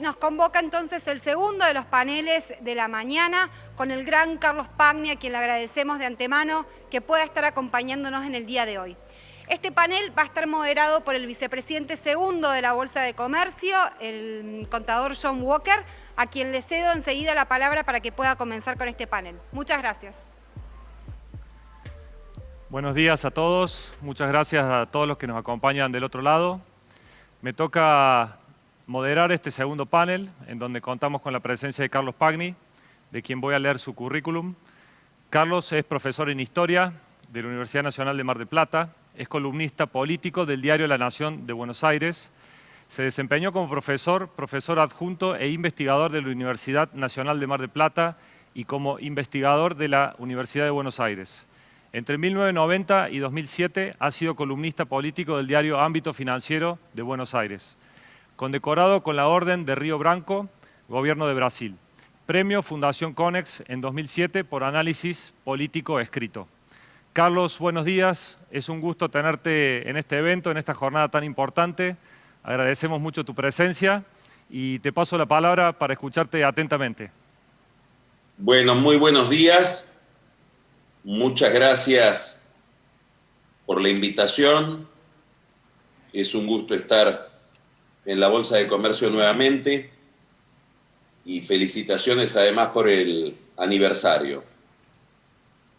nos convoca entonces el segundo de los paneles de la mañana con el gran Carlos Pagni, a quien le agradecemos de antemano que pueda estar acompañándonos en el día de hoy. Este panel va a estar moderado por el vicepresidente segundo de la Bolsa de Comercio, el contador John Walker, a quien le cedo enseguida la palabra para que pueda comenzar con este panel. Muchas gracias. Buenos días a todos. Muchas gracias a todos los que nos acompañan del otro lado. Me toca moderar este segundo panel, en donde contamos con la presencia de Carlos Pagni, de quien voy a leer su currículum. Carlos es profesor en Historia de la Universidad Nacional de Mar del Plata, es columnista político del diario La Nación de Buenos Aires, se desempeñó como profesor adjunto e investigador de la Universidad Nacional de Mar del Plata y como investigador de la Universidad de Buenos Aires. Entre 1990 y 2007 ha sido columnista político del diario Ámbito Financiero de Buenos Aires. Condecorado con la Orden de Río Branco, Gobierno de Brasil. Premio Fundación Conex en 2007 por análisis político escrito. Carlos, buenos días. Es un gusto tenerte en este evento, en esta jornada tan importante. Agradecemos mucho tu presencia y te paso la palabra para escucharte atentamente. Bueno, muy buenos días. Muchas gracias por la invitación. Es un gusto estar en la Bolsa de Comercio nuevamente y felicitaciones además por el aniversario.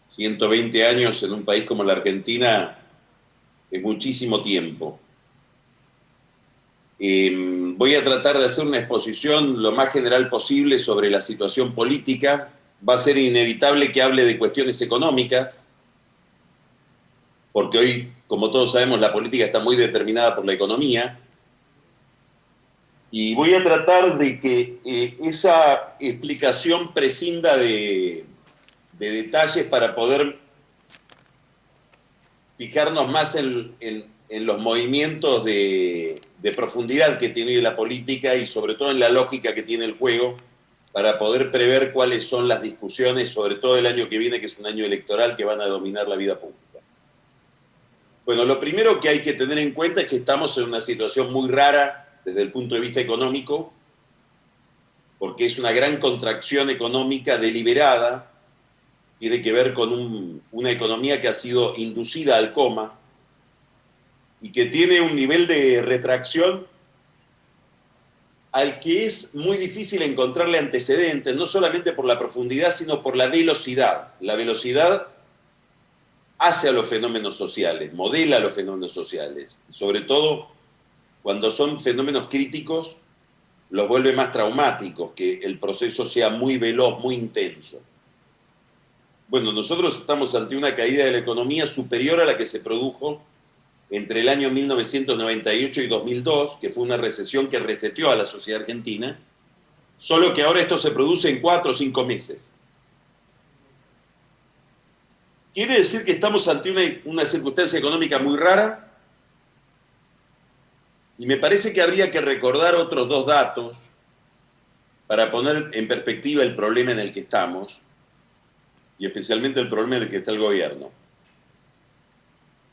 120 años en un país como la Argentina es muchísimo tiempo. Voy a tratar de hacer una exposición lo más general posible sobre la situación política. Va a ser inevitable que hable de cuestiones económicas, porque hoy, como todos sabemos, la política está muy determinada por la economía. Y voy a tratar de que esa explicación prescinda de detalles para poder fijarnos más en los movimientos de profundidad que tiene la política y sobre todo en la lógica que tiene el juego, para poder prever cuáles son las discusiones, sobre todo el año que viene, que es un año electoral, que van a dominar la vida pública. Bueno, lo primero que hay que tener en cuenta es que estamos en una situación muy rara desde el punto de vista económico, porque es una gran contracción económica deliberada, tiene que ver con una economía que ha sido inducida al coma y que tiene un nivel de retracción al que es muy difícil encontrarle antecedentes, no solamente por la profundidad, sino por la velocidad. La velocidad hace a los fenómenos sociales, modela los fenómenos sociales, y sobre todo cuando son fenómenos críticos, los vuelve más traumáticos, que el proceso sea muy veloz, muy intenso. Bueno, nosotros estamos ante una caída de la economía superior a la que se produjo entre el año 1998 y 2002, que fue una recesión que reseteó a la sociedad argentina, solo que ahora esto se produce en 4 o 5 meses. Quiere decir que estamos ante una circunstancia económica muy rara, y me parece que habría que recordar otros 2 datos para poner en perspectiva el problema en el que estamos, y especialmente el problema en el que está el gobierno.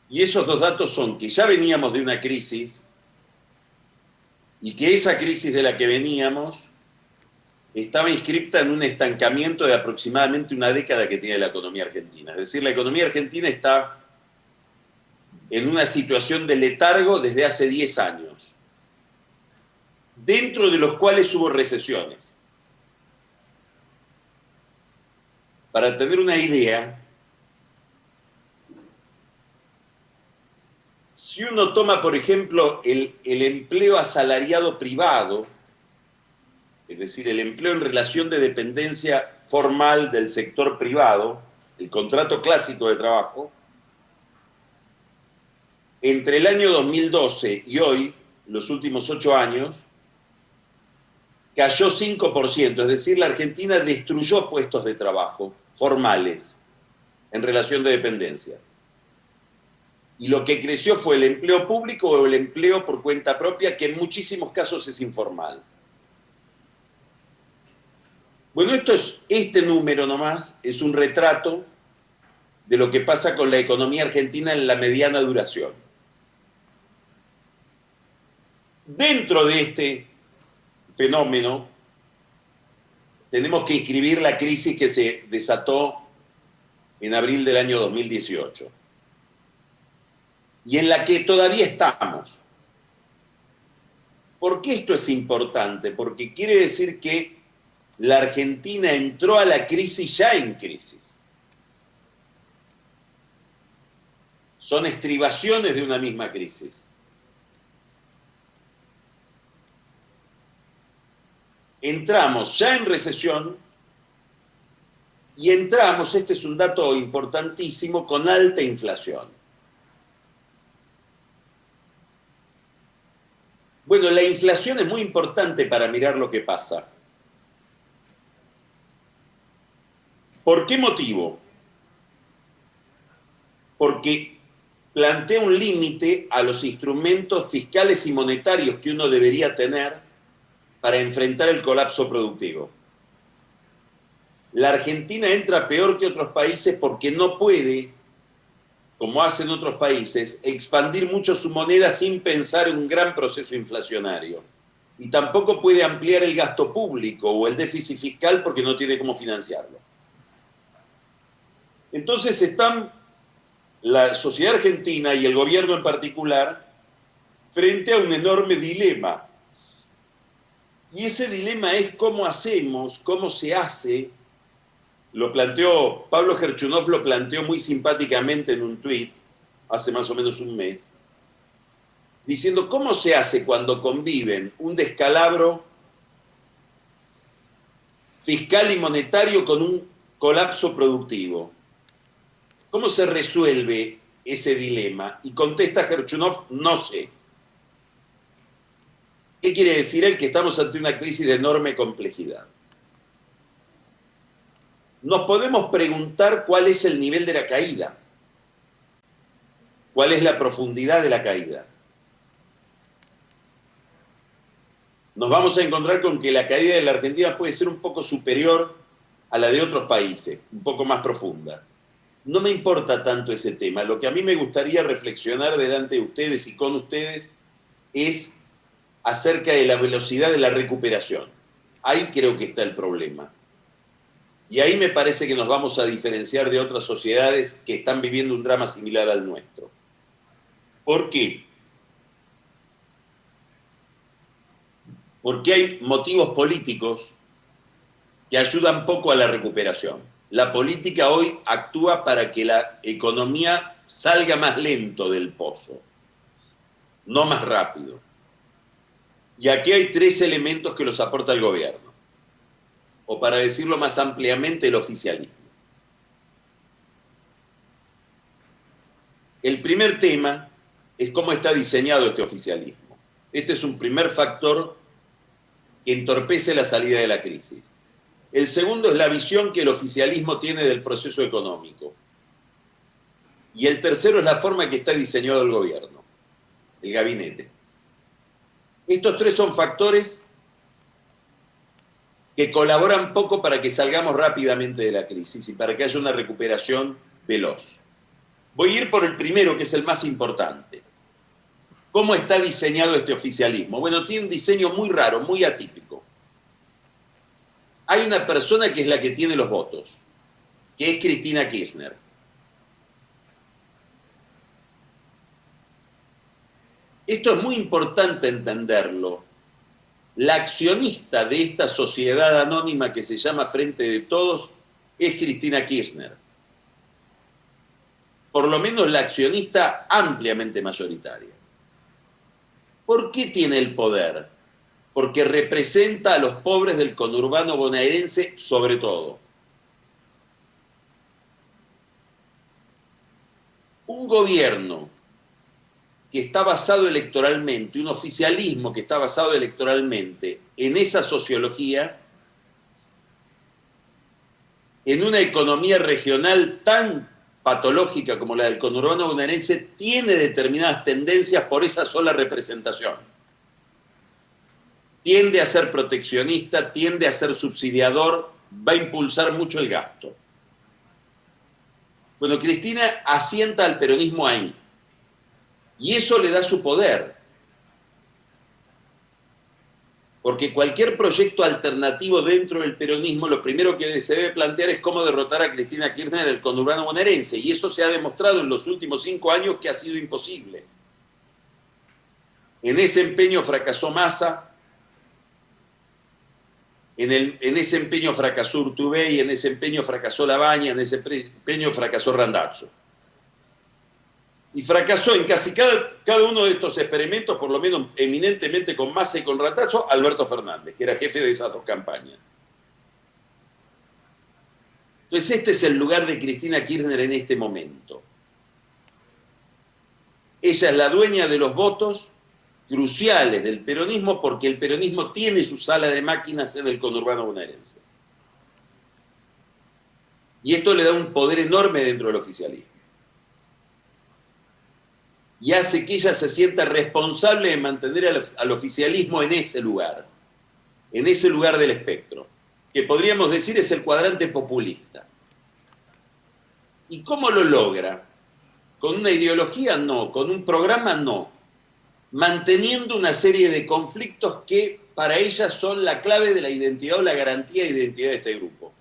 Y esos 2 datos son que ya veníamos de una crisis y que esa crisis de la que veníamos estaba inscripta en un estancamiento de aproximadamente una década que tiene la economía argentina. Es decir, la economía argentina está en una situación de letargo desde hace 10 años, dentro de los cuales hubo recesiones. Para tener una idea, si uno toma, por ejemplo, el empleo asalariado privado, es decir, el empleo en relación de dependencia formal del sector privado, el contrato clásico de trabajo, entre el año 2012 y hoy, los últimos 8 años, cayó 5%, es decir, la Argentina destruyó puestos de trabajo formales en relación de dependencia. Y lo que creció fue el empleo público o el empleo por cuenta propia, que en muchísimos casos es informal. Bueno, este número nomás es un retrato de lo que pasa con la economía argentina en la mediana duración. Dentro de fenómeno, tenemos que inscribir la crisis que se desató en abril del año 2018 y en la que todavía estamos. ¿Por qué esto es importante? Porque quiere decir que la Argentina entró a la crisis ya en crisis. Son estribaciones de una misma crisis. Entramos ya en recesión y entramos, este es un dato importantísimo, con alta inflación. Bueno, la inflación es muy importante para mirar lo que pasa. ¿Por qué motivo? Porque plantea un límite a los instrumentos fiscales y monetarios que uno debería tener para enfrentar el colapso productivo. La Argentina entra peor que otros países porque no puede, como hacen otros países, expandir mucho su moneda sin pensar en un gran proceso inflacionario. Y tampoco puede ampliar el gasto público o el déficit fiscal porque no tiene cómo financiarlo. Entonces están la sociedad argentina y el gobierno en particular frente a un enorme dilema. Y ese dilema es cómo hacemos, cómo se hace. Lo planteó, Pablo Gerchunov lo planteó muy simpáticamente en un tuit hace más o menos un mes, diciendo cómo se hace cuando conviven un descalabro fiscal y monetario con un colapso productivo. ¿Cómo se resuelve ese dilema? Y contesta Gerchunov, no sé. ¿Qué quiere decir él? Que estamos ante una crisis de enorme complejidad. Nos podemos preguntar cuál es el nivel de la caída, cuál es la profundidad de la caída. Nos vamos a encontrar con que la caída de la Argentina puede ser un poco superior a la de otros países, un poco más profunda. No me importa tanto ese tema. Lo que a mí me gustaría reflexionar delante de ustedes y con ustedes es acerca de la velocidad de la recuperación. Ahí creo que está el problema. Y ahí me parece que nos vamos a diferenciar de otras sociedades que están viviendo un drama similar al nuestro. ¿Por qué? Porque hay motivos políticos que ayudan poco a la recuperación. La política hoy actúa para que la economía salga más lento del pozo, no más rápido. Y aquí hay tres elementos que los aporta el gobierno, o para decirlo más ampliamente, el oficialismo. El primer tema es cómo está diseñado este oficialismo. Este es un primer factor que entorpece la salida de la crisis. El segundo es la visión que el oficialismo tiene del proceso económico. Y el tercero es la forma que está diseñado el gobierno, el gabinete. Estos tres son factores que colaboran poco para que salgamos rápidamente de la crisis y para que haya una recuperación veloz. Voy a ir por el primero, que es el más importante. ¿Cómo está diseñado este oficialismo? Bueno, tiene un diseño muy raro, muy atípico. Hay una persona que es la que tiene los votos, que es Cristina Kirchner. Esto es muy importante entenderlo. La accionista de esta sociedad anónima que se llama Frente de Todos es Cristina Kirchner. Por lo menos la accionista ampliamente mayoritaria. ¿Por qué tiene el poder? Porque representa a los pobres del conurbano bonaerense sobre todo. Un gobierno que está basado electoralmente, un oficialismo que está basado electoralmente en esa sociología, en una economía regional tan patológica como la del conurbano bonaerense, tiene determinadas tendencias por esa sola representación. Tiende a ser proteccionista, tiende a ser subsidiador, va a impulsar mucho el gasto. Bueno, Cristina asienta al peronismo ahí. Y eso le da su poder. Porque cualquier proyecto alternativo dentro del peronismo, lo primero que se debe plantear es cómo derrotar a Cristina Kirchner en el conurbano bonaerense. Y eso se ha demostrado en los últimos 5 años que ha sido imposible. En ese empeño fracasó Massa, en ese empeño fracasó Urtubey, en ese empeño fracasó Labaña, en ese empeño fracasó Randazzo. Y fracasó en casi cada uno de estos experimentos, por lo menos eminentemente con Massa y con Randazzo, Alberto Fernández, que era jefe de esas 2 campañas. Entonces este es el lugar de Cristina Kirchner en este momento. Ella es la dueña de los votos cruciales del peronismo porque el peronismo tiene su sala de máquinas en el conurbano bonaerense. Y esto le da un poder enorme dentro del oficialismo. Y hace que ella se sienta responsable de mantener al oficialismo en ese lugar del espectro, que podríamos decir es el cuadrante populista. ¿Y cómo lo logra? ¿Con una ideología? No. ¿Con un programa? No. Manteniendo una serie de conflictos que para ella son la clave de la identidad o la garantía de identidad de este grupo.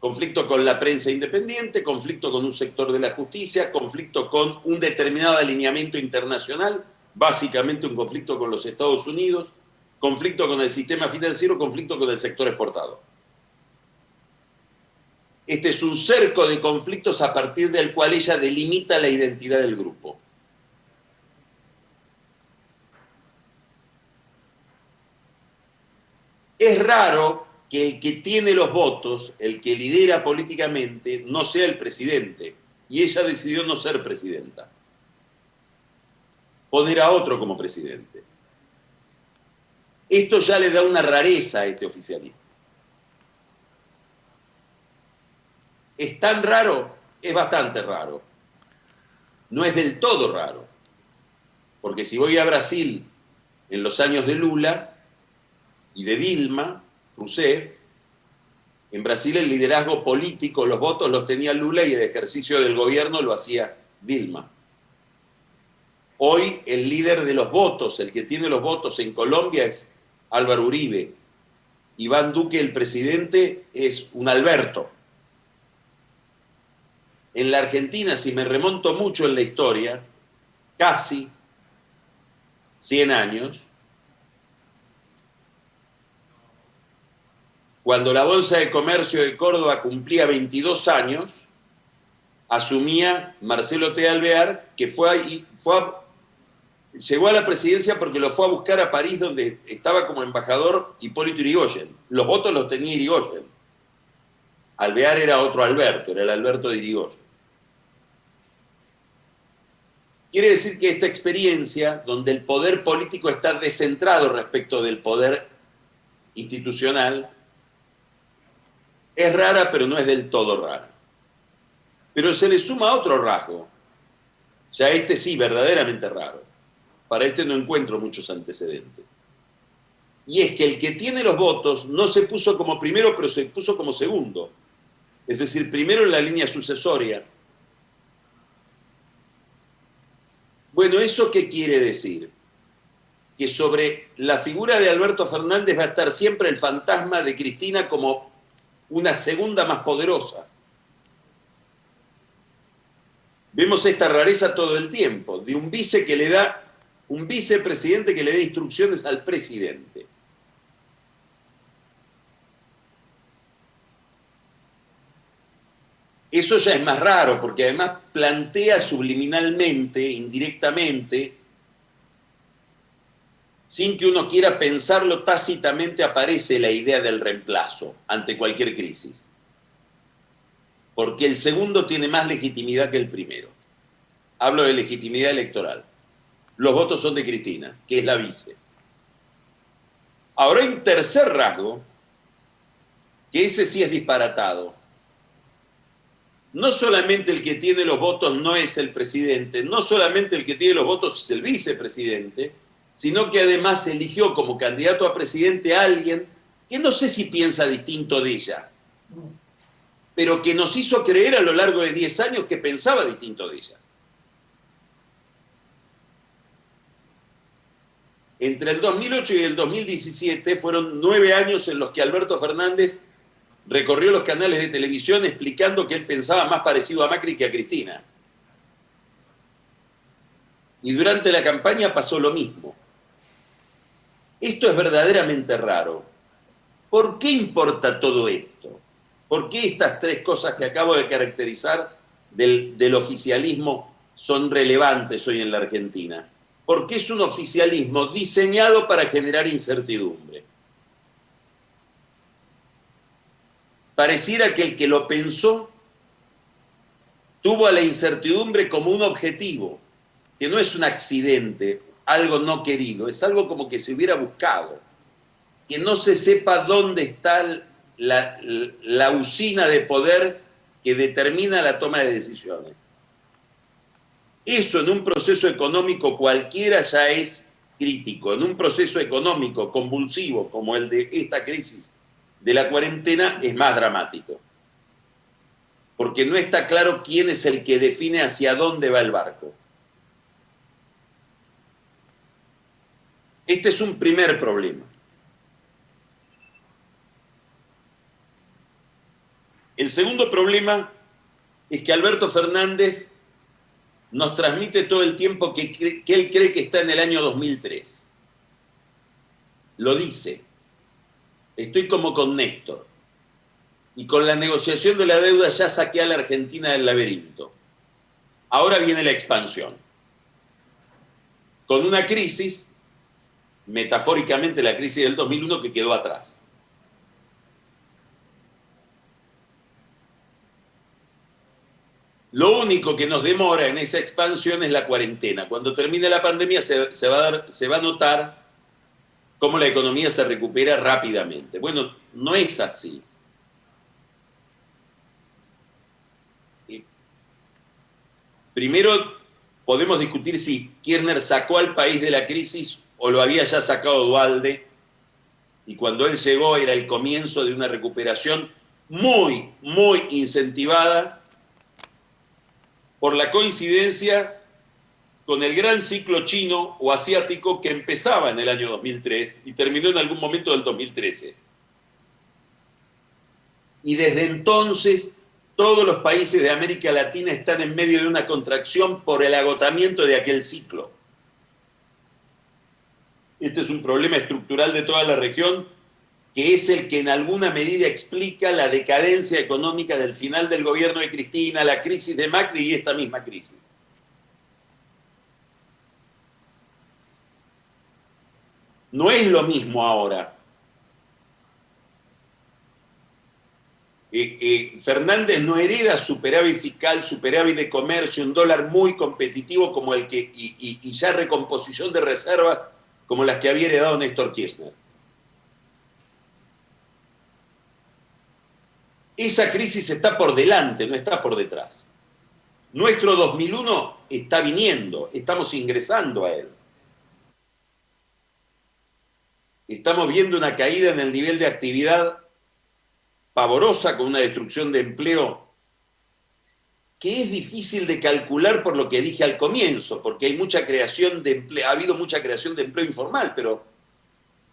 Conflicto con la prensa independiente, conflicto con un sector de la justicia, conflicto con un determinado alineamiento internacional, básicamente un conflicto con los Estados Unidos, conflicto con el sistema financiero, conflicto con el sector exportador. Este es un cerco de conflictos a partir del cual ella delimita la identidad del grupo. Es raro que el que tiene los votos, el que lidera políticamente, no sea el presidente. Y ella decidió no ser presidenta. Poner a otro como presidente. Esto ya le da una rareza a este oficialismo. ¿Es tan raro? Es bastante raro. No es del todo raro. Porque si voy a Brasil en los años de Lula y de Dilma Rousseff, en Brasil el liderazgo político, los votos los tenía Lula y el ejercicio del gobierno lo hacía Dilma. Hoy el líder de los votos, el que tiene los votos en Colombia es Álvaro Uribe. Iván Duque, el presidente, es un Alberto. En la Argentina, si me remonto mucho en la historia, casi 100 años, cuando la Bolsa de Comercio de Córdoba cumplía 22 años, asumía Marcelo T. Alvear, que llegó a la presidencia porque lo fue a buscar a París, donde estaba como embajador Hipólito Yrigoyen. Los votos los tenía Yrigoyen. Alvear era otro Alberto, era el Alberto de Yrigoyen. Quiere decir que esta experiencia, donde el poder político está descentrado respecto del poder institucional, es rara, pero no es del todo rara. Pero se le suma otro rasgo, ya este sí, verdaderamente raro. Para este no encuentro muchos antecedentes. Y es que el que tiene los votos no se puso como primero, pero se puso como segundo. Es decir, primero en la línea sucesoria. Bueno, ¿eso qué quiere decir? Que sobre la figura de Alberto Fernández va a estar siempre el fantasma de Cristina como una segunda más poderosa. Vemos esta rareza todo el tiempo, de un vicepresidente que le da instrucciones al presidente. Eso ya es más raro, porque además plantea subliminalmente, indirectamente, sin que uno quiera pensarlo, tácitamente aparece la idea del reemplazo ante cualquier crisis. Porque el segundo tiene más legitimidad que el primero. Hablo de legitimidad electoral. Los votos son de Cristina, que es la vice. Ahora hay un tercer rasgo, que ese sí es disparatado. No solamente el que tiene los votos no es el presidente, no solamente el que tiene los votos es el vicepresidente, sino que además eligió como candidato a presidente a alguien que no sé si piensa distinto de ella, pero que nos hizo creer a lo largo de 10 años que pensaba distinto de ella. Entre el 2008 y el 2017 fueron 9 años en los que Alberto Fernández recorrió los canales de televisión explicando que él pensaba más parecido a Macri que a Cristina. Y durante la campaña pasó lo mismo. Esto es verdaderamente raro. ¿Por qué importa todo esto? ¿Por qué estas tres cosas que acabo de caracterizar del oficialismo son relevantes hoy en la Argentina? Porque es un oficialismo diseñado para generar incertidumbre. Pareciera que el que lo pensó tuvo a la incertidumbre como un objetivo, que no es un accidente, algo no querido, es algo como que se hubiera buscado, que no se sepa dónde está la usina de poder que determina la toma de decisiones. Eso en un proceso económico cualquiera ya es crítico. En un proceso económico convulsivo como el de esta crisis de la cuarentena es más dramático. Porque no está claro quién es el que define hacia dónde va el barco. Este es un primer problema. El segundo problema es que Alberto Fernández nos transmite todo el tiempo que él cree que está en el año 2003. Lo dice. Estoy como con Néstor. Y con la negociación de la deuda ya saqué a la Argentina del laberinto. Ahora viene la expansión. Con una crisis, metafóricamente la crisis del 2001, que quedó atrás. Lo único que nos demora en esa expansión es la cuarentena. Cuando termine la pandemia se va a notar cómo la economía se recupera rápidamente. Bueno, no es así. Primero podemos discutir si Kirchner sacó al país de la crisis o lo había ya sacado Duhalde, y cuando él llegó era el comienzo de una recuperación muy, muy incentivada por la coincidencia con el gran ciclo chino o asiático que empezaba en el año 2003 y terminó en algún momento del 2013. Y desde entonces todos los países de América Latina están en medio de una contracción por el agotamiento de aquel ciclo. Este es un problema estructural de toda la región, que es el que en alguna medida explica la decadencia económica del final del gobierno de Cristina, la crisis de Macri y esta misma crisis. No es lo mismo ahora. Fernández no hereda superávit fiscal, superávit de comercio, un dólar muy competitivo como el que, y ya recomposición de reservas como las que había heredado Néstor Kirchner. Esa crisis está por delante, no está por detrás. Nuestro 2001 está viniendo, estamos ingresando a él. Estamos viendo una caída en el nivel de actividad pavorosa, con una destrucción de empleo que es difícil de calcular por lo que dije al comienzo, porque hay mucha creación de empleo, ha habido mucha creación de empleo informal, pero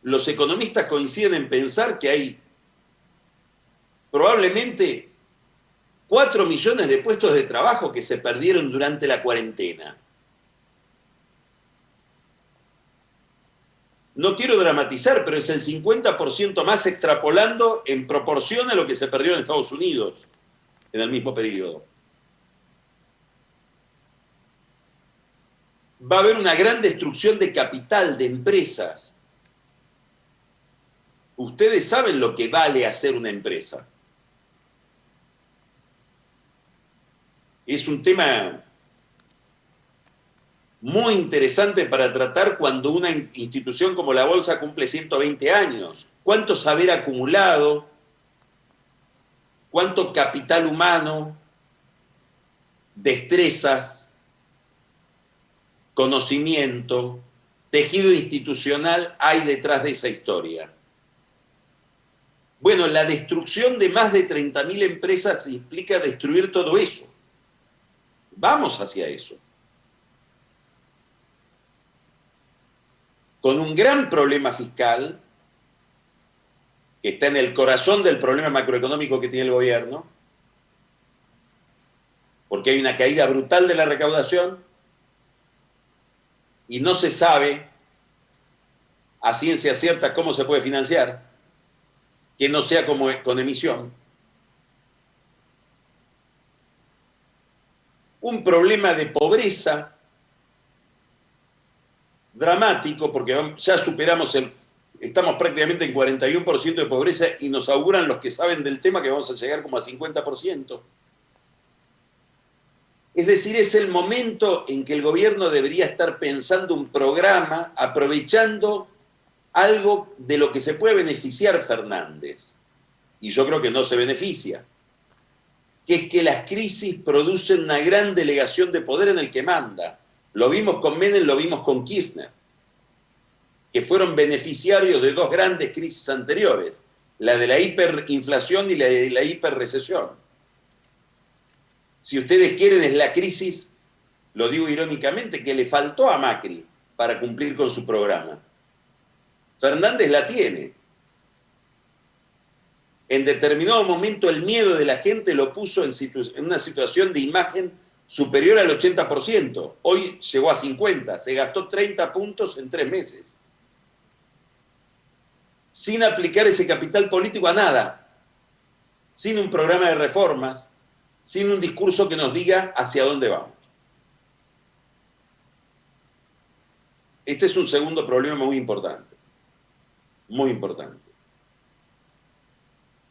los economistas coinciden en pensar que hay probablemente 4 millones de puestos de trabajo que se perdieron durante la cuarentena. No quiero dramatizar, pero es el 50% más extrapolando en proporción a lo que se perdió en Estados Unidos en el mismo periodo. Va a haber una gran destrucción de capital, de empresas. Ustedes saben lo que vale hacer una empresa. Es un tema muy interesante para tratar cuando una institución como la Bolsa cumple 120 años. ¿Cuánto saber acumulado? ¿Cuánto capital humano? Destrezas, conocimiento, tejido institucional hay detrás de esa historia. Bueno, la destrucción de más de 30.000 empresas implica destruir todo eso. Vamos hacia eso. con un gran problema fiscal, que está en el corazón del problema macroeconómico que tiene el gobierno, porque hay una caída brutal de la recaudación y no se sabe a ciencia cierta cómo se puede financiar, que no sea como con emisión. Un problema de pobreza dramático, porque ya superamos estamos prácticamente en 41% de pobreza y nos auguran los que saben del tema que vamos a llegar como a 50%. Es decir, es el momento en que el gobierno debería estar pensando un programa, aprovechando algo de lo que se puede beneficiar Fernández, y yo creo que no se beneficia, que es que las crisis producen una gran delegación de poder en el que manda. Lo vimos con Menem, lo vimos con Kirchner, que fueron beneficiarios de dos grandes crisis anteriores, la de la hiperinflación y la de la hiperrecesión. Si ustedes quieren, es la crisis, lo digo irónicamente, que le faltó a Macri para cumplir con su programa. Fernández la tiene. En determinado momento el miedo de la gente lo puso en una situación de imagen superior al 80%. Hoy llegó a 50%, se gastó 30 puntos en 3 meses. Sin aplicar ese capital político a nada, sin un programa de reformas, sin un discurso que nos diga hacia dónde vamos. Este es un segundo problema muy importante, muy importante.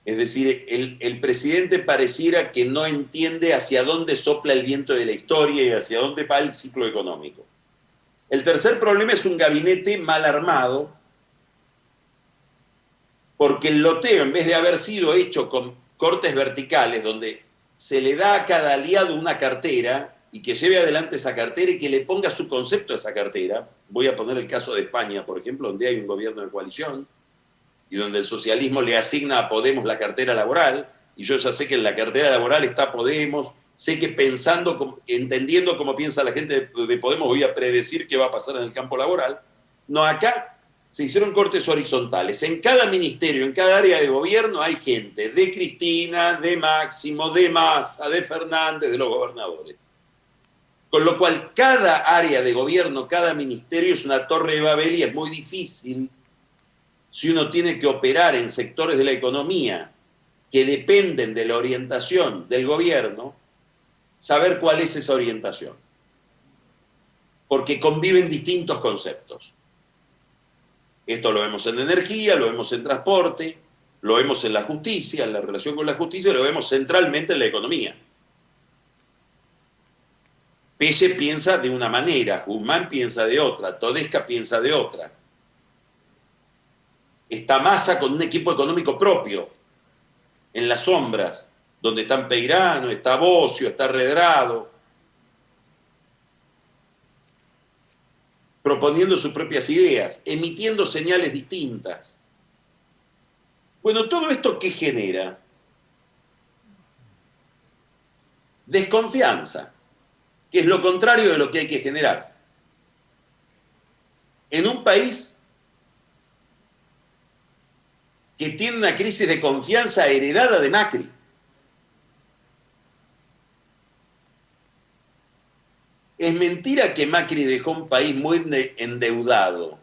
Es decir, el presidente pareciera que no entiende hacia dónde sopla el viento de la historia y hacia dónde va el ciclo económico. El tercer problema es un gabinete mal armado, porque el loteo, en vez de haber sido hecho con cortes verticales, donde se le da a cada aliado una cartera y que lleve adelante esa cartera y que le ponga su concepto a esa cartera. Voy a poner el caso de España, por ejemplo, donde hay un gobierno de coalición y donde el socialismo le asigna a Podemos la cartera laboral, y yo ya sé que en la cartera laboral está Podemos, sé que entendiendo cómo piensa la gente de Podemos, voy a predecir qué va a pasar en el campo laboral. No, acá se hicieron cortes horizontales. En cada ministerio, en cada área de gobierno hay gente de Cristina, de Máximo, de Massa, de Fernández, de los gobernadores. Con lo cual, cada área de gobierno, cada ministerio es una torre de Babel y es muy difícil, si uno tiene que operar en sectores de la economía que dependen de la orientación del gobierno, saber cuál es esa orientación. Porque conviven distintos conceptos. Esto lo vemos en energía, lo vemos en transporte, lo vemos en la justicia, en la relación con la justicia, lo vemos centralmente en la economía. Pelle piensa de una manera, Guzmán piensa de otra, Todesca piensa de otra. Está Massa con un equipo económico propio, en las sombras, donde están Peirano, está Bocio, está Redrado, proponiendo sus propias ideas, emitiendo señales distintas. Bueno, ¿todo esto qué genera? Desconfianza, que es lo contrario de lo que hay que generar. En un país que tiene una crisis de confianza heredada de Macri. Es mentira que Macri dejó un país muy endeudado.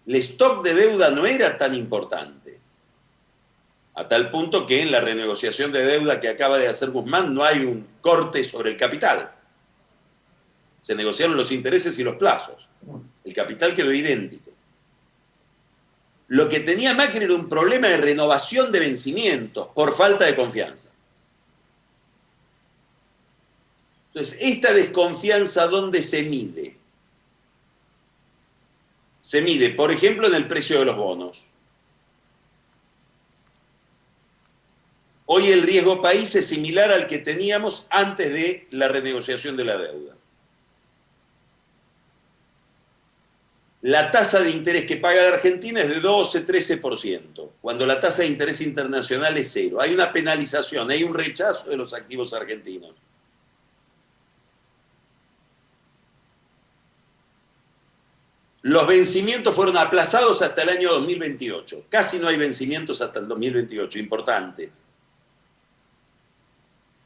El stock de deuda no era tan importante, a tal punto que en la renegociación de deuda que acaba de hacer Guzmán no hay un corte sobre el capital. Se negociaron los intereses y los plazos. El capital quedó idéntico. Lo que tenía Macri era un problema de renovación de vencimientos por falta de confianza. Entonces, esta desconfianza, ¿dónde se mide? Se mide, por ejemplo, en el precio de los bonos. Hoy el riesgo país es similar al que teníamos antes de la renegociación de la deuda. La tasa de interés que paga la Argentina es de 12-13%, cuando la tasa de interés internacional es 0. Hay una penalización, hay un rechazo de los activos argentinos. Los vencimientos fueron aplazados hasta el año 2028. Casi no hay vencimientos hasta el 2028, importantes.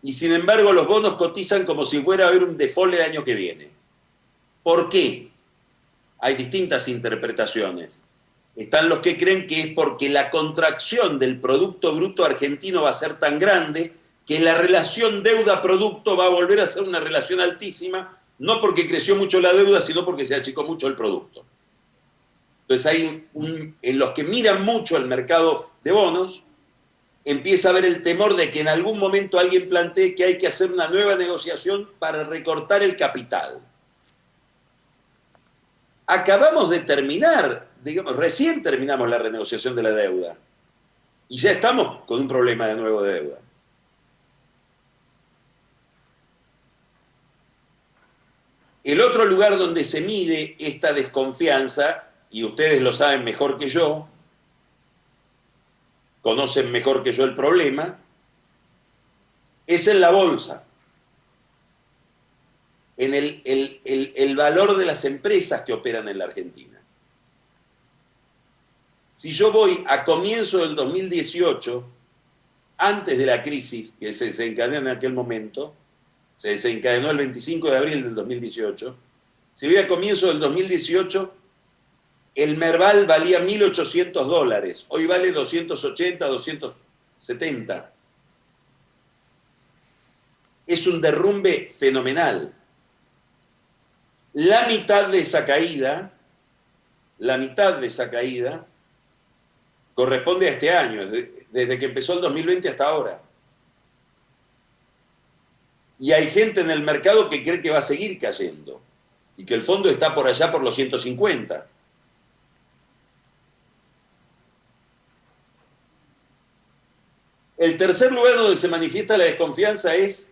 Y sin embargo los bonos cotizan como si fuera a haber un default el año que viene. ¿Por qué? Hay distintas interpretaciones. Están los que creen que es porque la contracción del Producto Bruto Argentino va a ser tan grande que la relación deuda-producto va a volver a ser una relación altísima, no porque creció mucho la deuda, sino porque se achicó mucho el producto. Entonces hay en los que miran mucho el mercado de bonos, empieza a haber el temor de que en algún momento alguien plantee que hay que hacer una nueva negociación para recortar el capital. Acabamos de terminar, digamos, recién terminamos la renegociación de la deuda y ya estamos con un problema de nuevo de deuda. El otro lugar donde se mide esta desconfianza, y ustedes lo saben mejor que yo, conocen mejor que yo el problema, es en la bolsa, en el valor de las empresas que operan en la Argentina. Si yo voy a comienzo del 2018, antes de la crisis que se desencadenó en aquel momento, se desencadenó el 25 de abril del 2018, si voy a comienzo del 2018, el Merval valía $1.800, hoy vale 280, 270. Es un derrumbe fenomenal. La mitad de esa caída corresponde a este año, desde que empezó el 2020 hasta ahora. Y hay gente en el mercado que cree que va a seguir cayendo y que el fondo está por allá por los 150. El tercer lugar donde se manifiesta la desconfianza es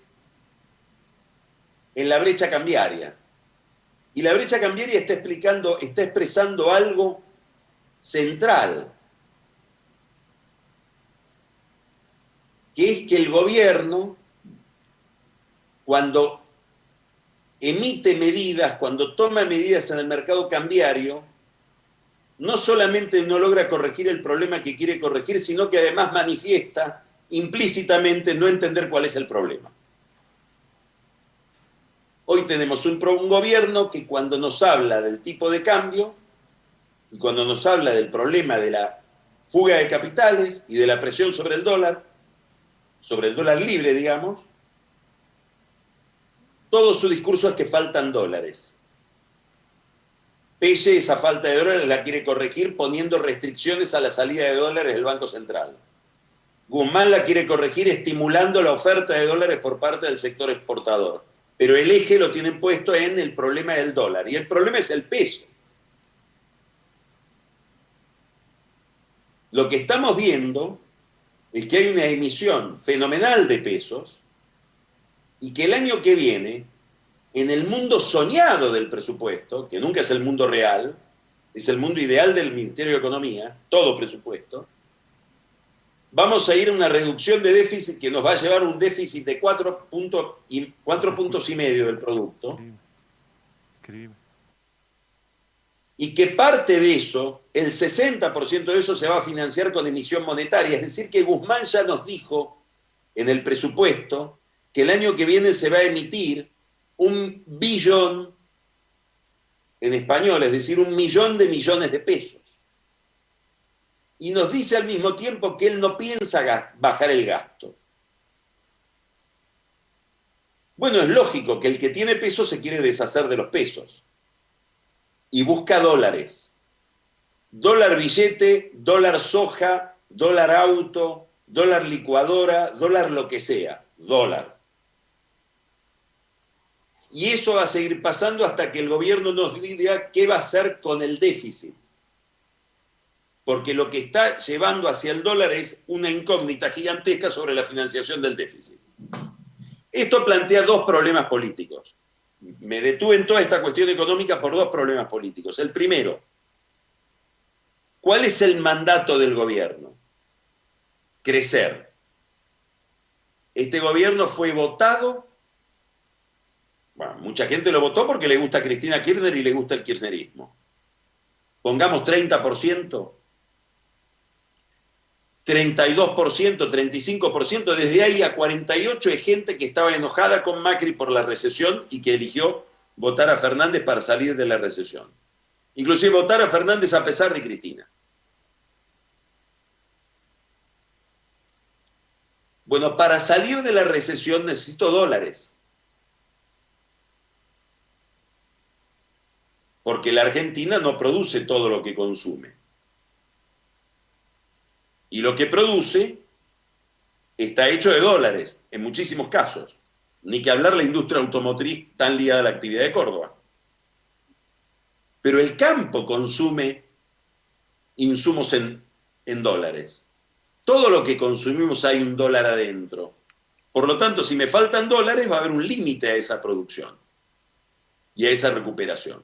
en la brecha cambiaria. Y la brecha cambiaria está expresando algo central, que es que el gobierno, cuando emite medidas, cuando toma medidas en el mercado cambiario, no solamente no logra corregir el problema que quiere corregir, sino que además manifiesta implícitamente no entender cuál es el problema. Hoy tenemos un gobierno que cuando nos habla del tipo de cambio y cuando nos habla del problema de la fuga de capitales y de la presión sobre el dólar libre, digamos, todo su discurso es que faltan dólares. Pelle esa falta de dólares la quiere corregir poniendo restricciones a la salida de dólares del Banco Central. Guzmán la quiere corregir estimulando la oferta de dólares por parte del sector exportador. Pero el eje lo tienen puesto en el problema del dólar. Y el problema es el peso. Lo que estamos viendo es que hay una emisión fenomenal de pesos y que el año que viene, en el mundo soñado del presupuesto, que nunca es el mundo real, es el mundo ideal del Ministerio de Economía, todo presupuesto, vamos a ir a una reducción de déficit que nos va a llevar a un déficit de 4 puntos y medio del producto. Increíble. Y que parte de eso, el 60% de eso se va a financiar con emisión monetaria. Es decir, que Guzmán ya nos dijo en el presupuesto que el año que viene se va a emitir 1 billón en español, es decir, 1 millón de millones de pesos. Y nos dice al mismo tiempo que él no piensa bajar el gasto. Bueno, es lógico que el que tiene pesos se quiere deshacer de los pesos y busca dólares. Dólar billete, dólar soja, dólar auto, dólar licuadora, dólar lo que sea, dólar. Y eso va a seguir pasando hasta que el gobierno nos diga qué va a hacer con el déficit. Porque lo que está llevando hacia el dólar es una incógnita gigantesca sobre la financiación del déficit. Esto plantea dos problemas políticos. Me detuve en toda esta cuestión económica por dos problemas políticos. El primero, ¿cuál es el mandato del gobierno? Crecer. Este gobierno fue votado, bueno, mucha gente lo votó porque le gusta a Cristina Kirchner y le gusta el kirchnerismo. pongamos 30%, 32%, 35%, desde ahí a 48% es gente que estaba enojada con Macri por la recesión y que eligió votar a Fernández para salir de la recesión. Inclusive votar a Fernández a pesar de Cristina. Bueno, para salir de la recesión necesito dólares. Porque la Argentina no produce todo lo que consume. Y lo que produce está hecho de dólares, en muchísimos casos. Ni que hablar la industria automotriz tan ligada a la actividad de Córdoba. Pero el campo consume insumos en dólares. Todo lo que consumimos hay un dólar adentro. Por lo tanto, si me faltan dólares, va a haber un límite a esa producción y a esa recuperación.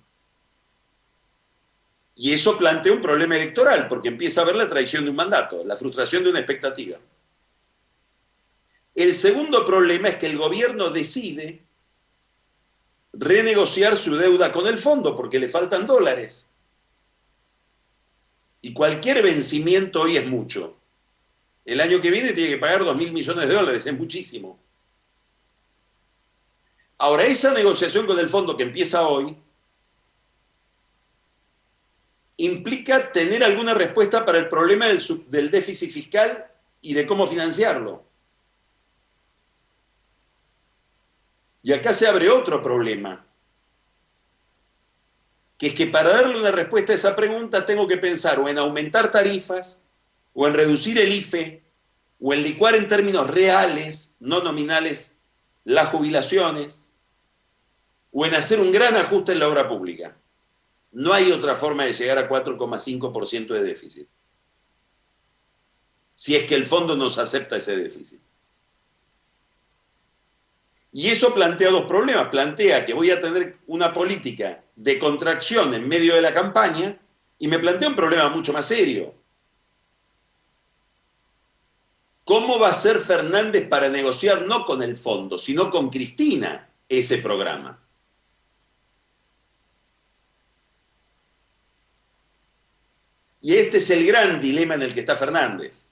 Y eso plantea un problema electoral, porque empieza a haber la traición de un mandato, la frustración de una expectativa. El segundo problema es que el gobierno decide renegociar su deuda con el fondo porque le faltan dólares. Y cualquier vencimiento hoy es mucho. El año que viene tiene que pagar 2.000 millones de dólares, es muchísimo. Ahora, esa negociación con el fondo que empieza hoy implica tener alguna respuesta para el problema del déficit fiscal y de cómo financiarlo. Y acá se abre otro problema, que es que para darle una respuesta a esa pregunta tengo que pensar o en aumentar tarifas, o en reducir el IFE, o en licuar en términos reales, no nominales, las jubilaciones, o en hacer un gran ajuste en la obra pública. No hay otra forma de llegar a 4,5% de déficit, si es que el fondo nos acepta ese déficit. Y eso plantea dos problemas. Plantea que voy a tener una política de contracción en medio de la campaña y me plantea un problema mucho más serio. ¿Cómo va a ser Fernández para negociar no con el fondo, sino con Cristina ese programa? Y este es el gran dilema en el que está Fernández.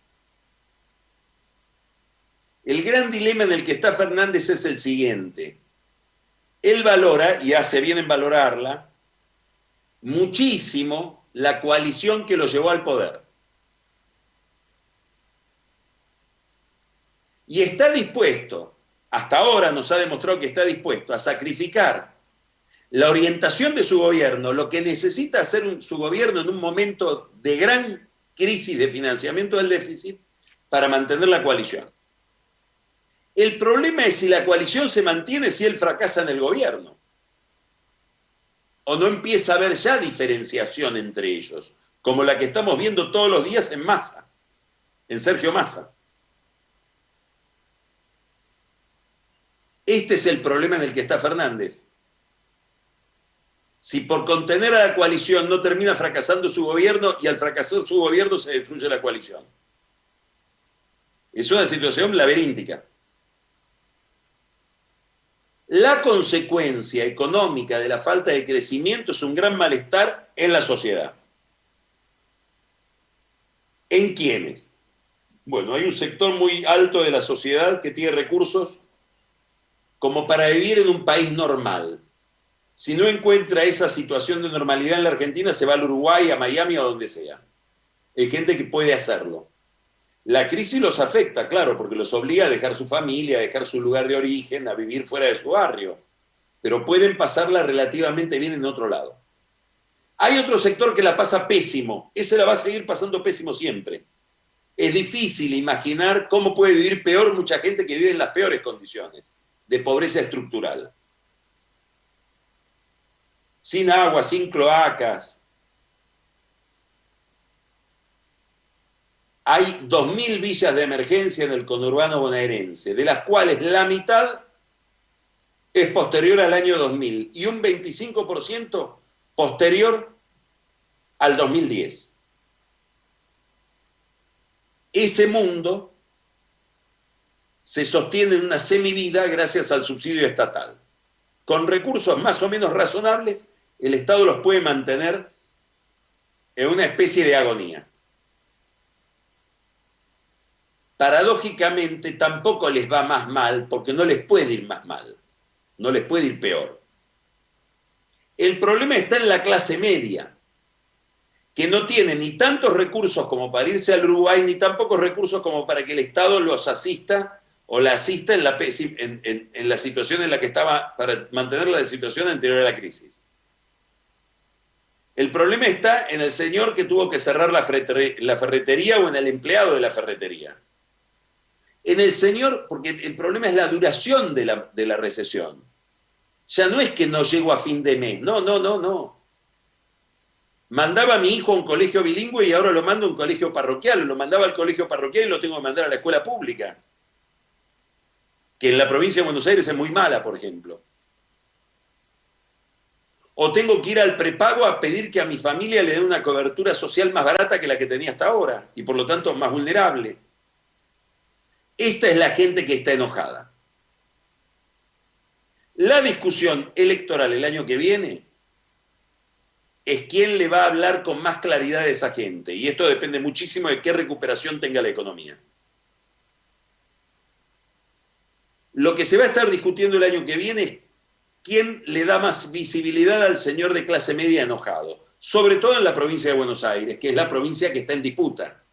El gran dilema en el que está Fernández es el siguiente. Él valora, y hace bien en valorarla, muchísimo la coalición que lo llevó al poder. Y está dispuesto, hasta ahora nos ha demostrado que está dispuesto a sacrificar la orientación de su gobierno, lo que necesita hacer su gobierno en un momento de gran crisis de financiamiento del déficit, para mantener la coalición. El problema es si la coalición se mantiene si él fracasa en el gobierno. O no empieza a haber ya diferenciación entre ellos, como la que estamos viendo todos los días en Massa, en Sergio Massa. Este es el problema en el que está Fernández. Si por contener a la coalición no termina fracasando su gobierno y al fracasar su gobierno se destruye la coalición. Es una situación laberíntica. La consecuencia económica de la falta de crecimiento es un gran malestar en la sociedad. ¿En quiénes? Bueno, hay un sector muy alto de la sociedad que tiene recursos como para vivir en un país normal. Si no encuentra esa situación de normalidad en la Argentina, se va al Uruguay, a Miami o a donde sea. Hay gente que puede hacerlo. La crisis los afecta, claro, porque los obliga a dejar su familia, a dejar su lugar de origen, a vivir fuera de su barrio. Pero pueden pasarla relativamente bien en otro lado. Hay otro sector que la pasa pésimo. Ese la va a seguir pasando pésimo siempre. Es difícil imaginar cómo puede vivir peor mucha gente que vive en las peores condiciones de pobreza estructural. Sin agua, sin cloacas. Hay 2.000 villas de emergencia en el conurbano bonaerense, de las cuales la mitad es posterior al año 2000 y un 25% posterior al 2010. Ese mundo se sostiene en una semivida gracias al subsidio estatal. Con recursos más o menos razonables, el Estado los puede mantener en una especie de agonía. Paradójicamente tampoco les va más mal, porque no les puede ir más mal, no les puede ir peor. El problema está en la clase media, que no tiene ni tantos recursos como para irse al Uruguay, ni tampoco recursos como para que el Estado los asista o la asista en la situación en la que estaba, para mantener la situación anterior a la crisis. El problema está en el señor que tuvo que cerrar la ferretería o en el empleado de la ferretería. En el señor, porque el problema es la duración de la recesión. Ya no es que no llego a fin de mes, no. Mandaba a mi hijo a un colegio bilingüe y ahora lo mando a un colegio parroquial. Lo mandaba al colegio parroquial y lo tengo que mandar a la escuela pública, que en la provincia de Buenos Aires es muy mala, por ejemplo. O tengo que ir al prepago a pedir que a mi familia le dé una cobertura social más barata que la que tenía hasta ahora, y por lo tanto más vulnerable. Esta es la gente que está enojada. La discusión electoral el año que viene es quién le va a hablar con más claridad a esa gente, y esto depende muchísimo de qué recuperación tenga la economía. Lo que se va a estar discutiendo el año que viene es quién le da más visibilidad al señor de clase media enojado, sobre todo en la provincia de Buenos Aires, que es la provincia que está en disputa,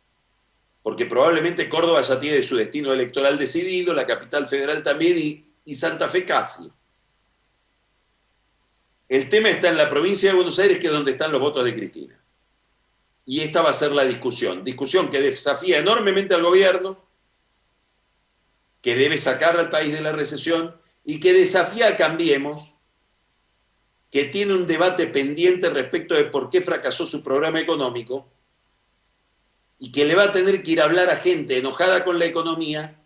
porque probablemente Córdoba ya tiene su destino electoral decidido, la capital federal también y Santa Fe casi. El tema está en la provincia de Buenos Aires, que es donde están los votos de Cristina. Y esta va a ser la discusión que desafía enormemente al gobierno, que debe sacar al país de la recesión, y que desafía a Cambiemos, que tiene un debate pendiente respecto de por qué fracasó su programa económico, y que le va a tener que ir a hablar a gente enojada con la economía,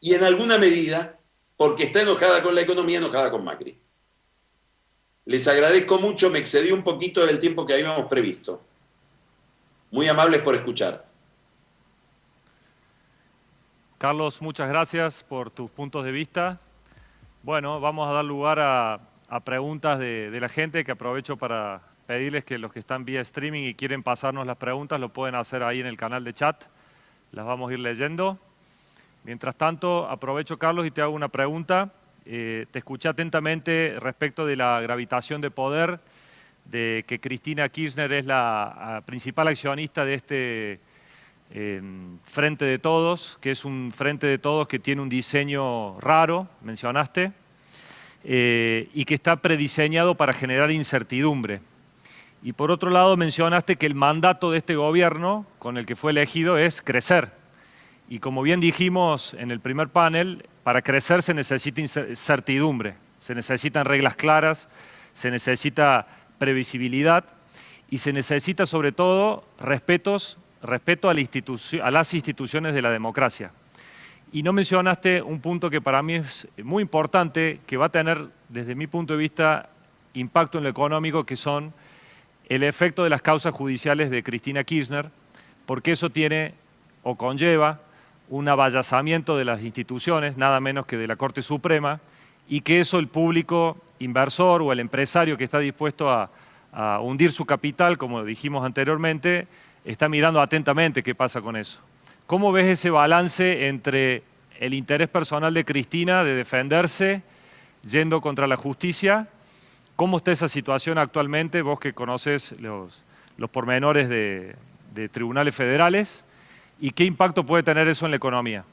y en alguna medida, porque está enojada con la economía, enojada con Macri. Les agradezco mucho, me excedí un poquito del tiempo que habíamos previsto. Muy amables por escuchar. Carlos, muchas gracias por tus puntos de vista. Bueno, vamos a dar lugar a preguntas de la gente, que aprovecho para pedirles que los que están vía streaming y quieren pasarnos las preguntas, lo pueden hacer ahí en el canal de chat. Las vamos a ir leyendo. Mientras tanto, aprovecho, Carlos, y te hago una pregunta. Te escuché atentamente respecto de la gravitación de poder, de que Cristina Kirchner es la principal accionista de este Frente de Todos, que es un Frente de Todos que tiene un diseño raro, mencionaste, y que está prediseñado para generar incertidumbre. Y por otro lado mencionaste que el mandato de este gobierno, con el que fue elegido, es crecer. Y como bien dijimos en el primer panel, para crecer se necesita certidumbre, se necesitan reglas claras, se necesita previsibilidad y se necesita sobre todo respeto a las instituciones de la democracia. Y no mencionaste un punto que para mí es muy importante, que va a tener, desde mi punto de vista, impacto en lo económico, que son el efecto de las causas judiciales de Cristina Kirchner, porque eso tiene o conlleva un avallazamiento de las instituciones, nada menos que de la Corte Suprema, y que eso el público inversor o el empresario que está dispuesto a hundir su capital, como dijimos anteriormente, está mirando atentamente qué pasa con eso. ¿Cómo ves ese balance entre el interés personal de Cristina de defenderse yendo contra la justicia? ¿Cómo está esa situación actualmente, vos que conoces los pormenores de tribunales federales? ¿Y qué impacto puede tener eso en la economía?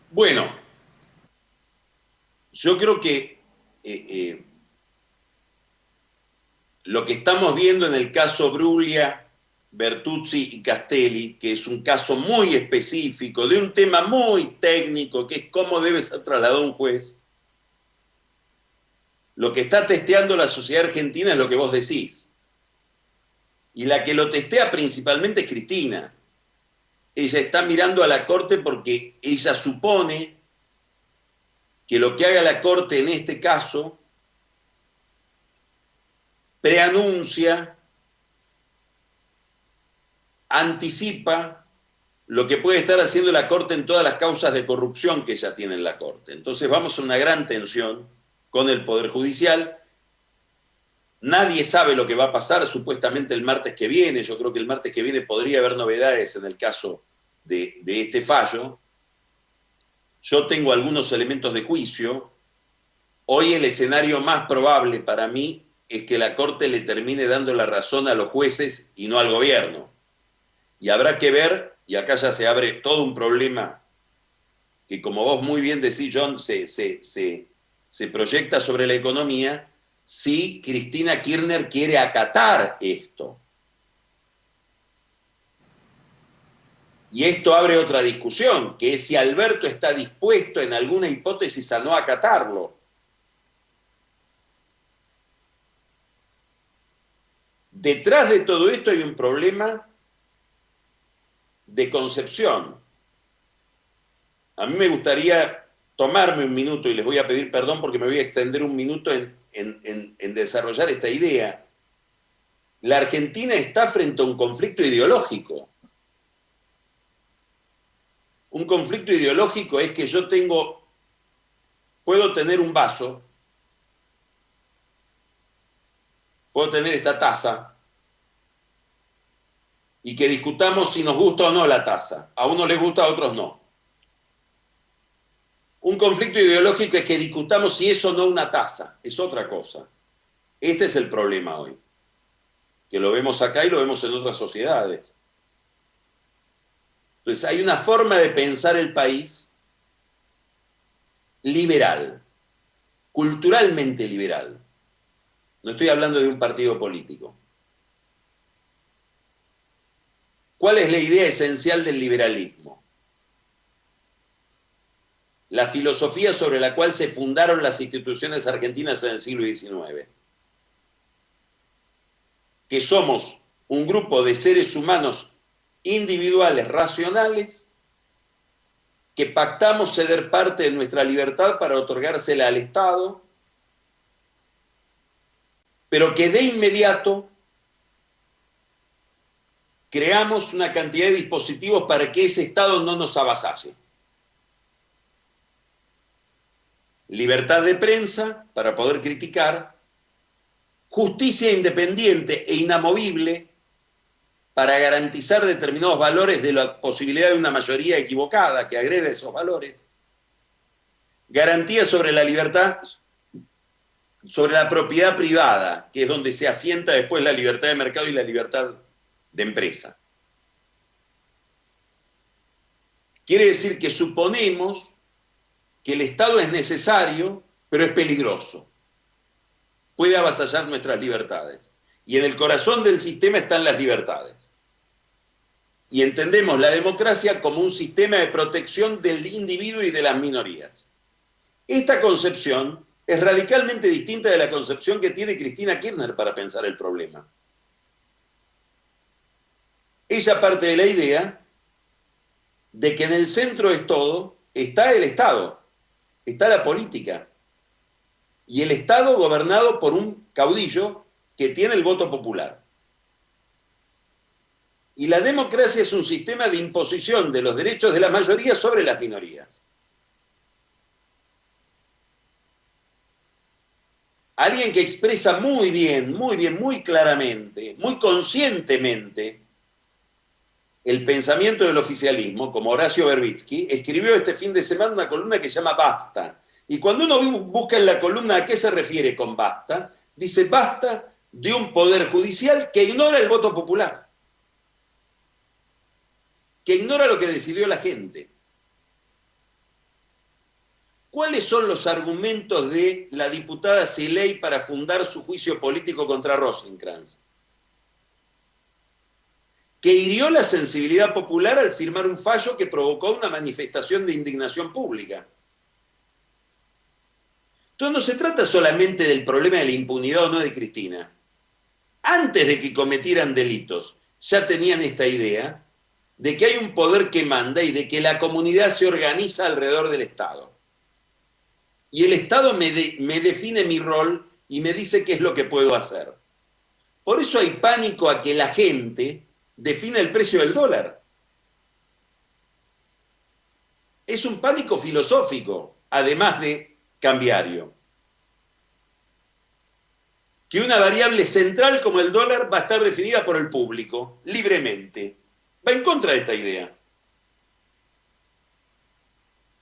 Bueno, yo creo que lo que estamos viendo en el caso Bruglia, Bertuzzi y Castelli, que es un caso muy específico, de un tema muy técnico, que es cómo debe ser trasladado un juez, lo que está testeando la sociedad argentina es lo que vos decís. Y la que lo testea principalmente es Cristina. Ella está mirando a la Corte porque ella supone que lo que haga la Corte en este caso preanuncia, anticipa lo que puede estar haciendo la Corte en todas las causas de corrupción que ella tiene en la Corte. Entonces vamos a una gran tensión con el Poder Judicial, Nadie sabe lo que va a pasar supuestamente el martes que viene. Yo creo que el martes que viene podría haber novedades en el caso de este fallo. Yo tengo algunos elementos de juicio. Hoy el escenario más probable para mí es que la Corte le termine dando la razón a los jueces y no al gobierno. Y habrá que ver, y acá ya se abre todo un problema que, como vos muy bien decís, John, se proyecta sobre la economía, si Cristina Kirchner quiere acatar esto. Y esto abre otra discusión, que es si Alberto está dispuesto en alguna hipótesis a no acatarlo. Detrás de todo esto hay un problema de concepción. A mí me gustaría tomarme un minuto, y les voy a pedir perdón porque me voy a extender un minuto en desarrollar esta idea. La Argentina está frente a un conflicto ideológico. Un conflicto ideológico es que yo puedo tener un vaso, puedo tener esta taza, y que discutamos si nos gusta o no la taza. A unos les gusta, a otros no. Un conflicto ideológico es que discutamos si es o no una taza. Es otra cosa. Este es el problema hoy. Que lo vemos acá y lo vemos en otras sociedades. Entonces hay una forma de pensar el país liberal, culturalmente liberal. No estoy hablando de un partido político. ¿Cuál es la idea esencial del liberalismo? La filosofía sobre la cual se fundaron las instituciones argentinas en el siglo XIX. Que somos un grupo de seres humanos individuales, racionales, que pactamos ceder parte de nuestra libertad para otorgársela al Estado, pero que de inmediato creamos una cantidad de dispositivos para que ese Estado no nos avasalle. Libertad de prensa para poder criticar, justicia independiente e inamovible para garantizar determinados valores de la posibilidad de una mayoría equivocada que agrede esos valores, garantía sobre la libertad, sobre la propiedad privada, que es donde se asienta después la libertad de mercado y la libertad de empresa. Quiere decir que suponemos que el Estado es necesario, pero es peligroso. Puede avasallar nuestras libertades. Y en el corazón del sistema están las libertades. Y entendemos la democracia como un sistema de protección del individuo y de las minorías. Esta concepción es radicalmente distinta de la concepción que tiene Cristina Kirchner para pensar el problema. Ella parte de la idea de que en el centro de todo está el Estado, está la política, y el Estado gobernado por un caudillo que tiene el voto popular. Y la democracia es un sistema de imposición de los derechos de la mayoría sobre las minorías. Alguien que expresa muy bien, muy claramente, muy conscientemente el pensamiento del oficialismo, como Horacio Verbitsky, escribió este fin de semana una columna que se llama Basta. Y cuando uno busca en la columna a qué se refiere con basta, dice basta de un poder judicial que ignora el voto popular, que ignora lo que decidió la gente. ¿Cuáles son los argumentos de la diputada Siley para fundar su juicio político contra Rosenkrantz? Que hirió la sensibilidad popular al firmar un fallo que provocó una manifestación de indignación pública. Entonces no se trata solamente del problema de la impunidad o no de Cristina. Antes de que cometieran delitos, ya tenían esta idea de que hay un poder que manda y de que la comunidad se organiza alrededor del Estado. Y el Estado me define mi rol y me dice qué es lo que puedo hacer. Por eso hay pánico a que la gente defina el precio del dólar. Es un pánico filosófico, además de cambiario. que una variable central como el dólar va a estar definida por el público, libremente. Va en contra de esta idea.